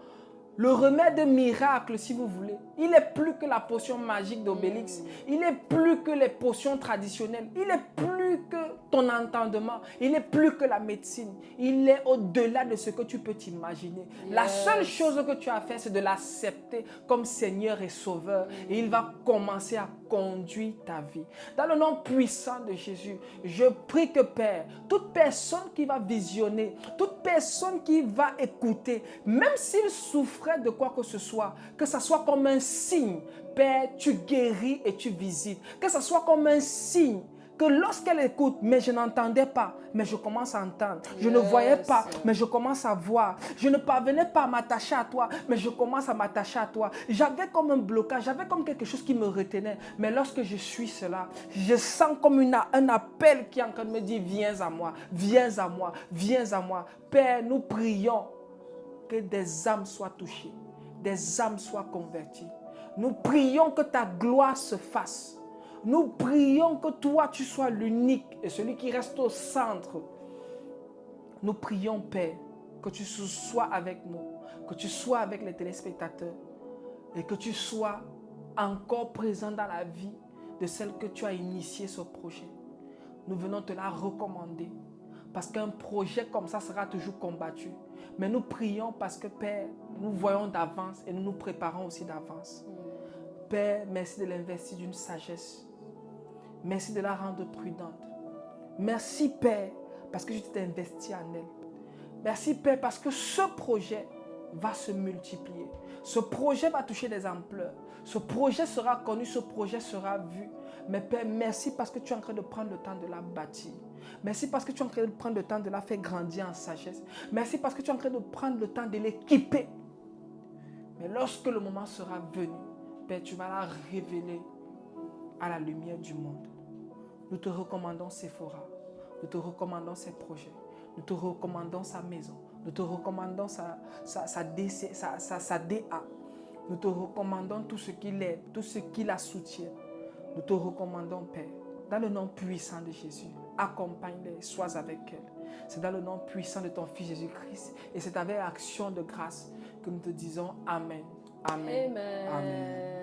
le remède miracle, si vous voulez, il est plus que la potion magique d'Obélix. Il est plus que les potions traditionnelles. Il est plus que ton entendement. Il est plus que la médecine. Il est au-delà de ce que tu peux t'imaginer. La seule chose que tu as fait, c'est de l'accepter comme Seigneur et Sauveur. Et il va commencer à conduire ta vie. Dans le nom puissant de Jésus, je prie que Père, toute personne qui va visionner, toute personne qui va écouter, même s'il souffrait de quoi que ce soit comme un signe, Père, tu guéris et tu visites. Que ce soit comme un signe que lorsqu'elle écoute, mais je n'entendais pas, mais je commence à entendre. Je ne voyais pas, mais je commence à voir. Je ne parvenais pas à m'attacher à toi, mais je commence à m'attacher à toi. J'avais comme un blocage, j'avais comme quelque chose qui me retenait. Mais lorsque je suis cela, je sens comme un appel qui est en train de me dire, viens à moi, viens à moi, viens à moi. Père, nous prions que des âmes soient touchées, des âmes soient converties. Nous prions que ta gloire se fasse. Nous prions que toi, tu sois l'unique et celui qui reste au centre. Nous prions, Père, que tu sois avec nous, que tu sois avec les téléspectateurs et que tu sois encore présent dans la vie de celle que tu as initié ce projet. Nous venons te la recommander parce qu'un projet comme ça sera toujours combattu. Mais nous prions parce que, Père, nous voyons d'avance et nous nous préparons aussi d'avance. Père, merci de l'investir d'une sagesse. Merci de la rendre prudente. Merci, Père, parce que tu t'es investi en elle. Merci, Père, parce que ce projet va se multiplier. Ce projet va toucher des ampleurs. Ce projet sera connu, ce projet sera vu. Mais Père, merci parce que tu es en train de prendre le temps de la bâtir. Merci parce que tu es en train de prendre le temps de la faire grandir en sagesse. Merci parce que tu es en train de prendre le temps de l'équiper. Mais lorsque le moment sera venu, Père, tu vas la révéler à la lumière du monde. Nous te recommandons Sephora. Nous te recommandons ses projets. Nous te recommandons sa maison. Nous te recommandons sa DA. Nous te recommandons tout ce qui l'aide, tout ce qui la soutient. Nous te recommandons, Père, dans le nom puissant de Jésus. Accompagne-les, sois avec elle. C'est dans le nom puissant de ton Fils Jésus-Christ. Et c'est avec action de grâce que nous te disons Amen. Amen. Amen. Amen.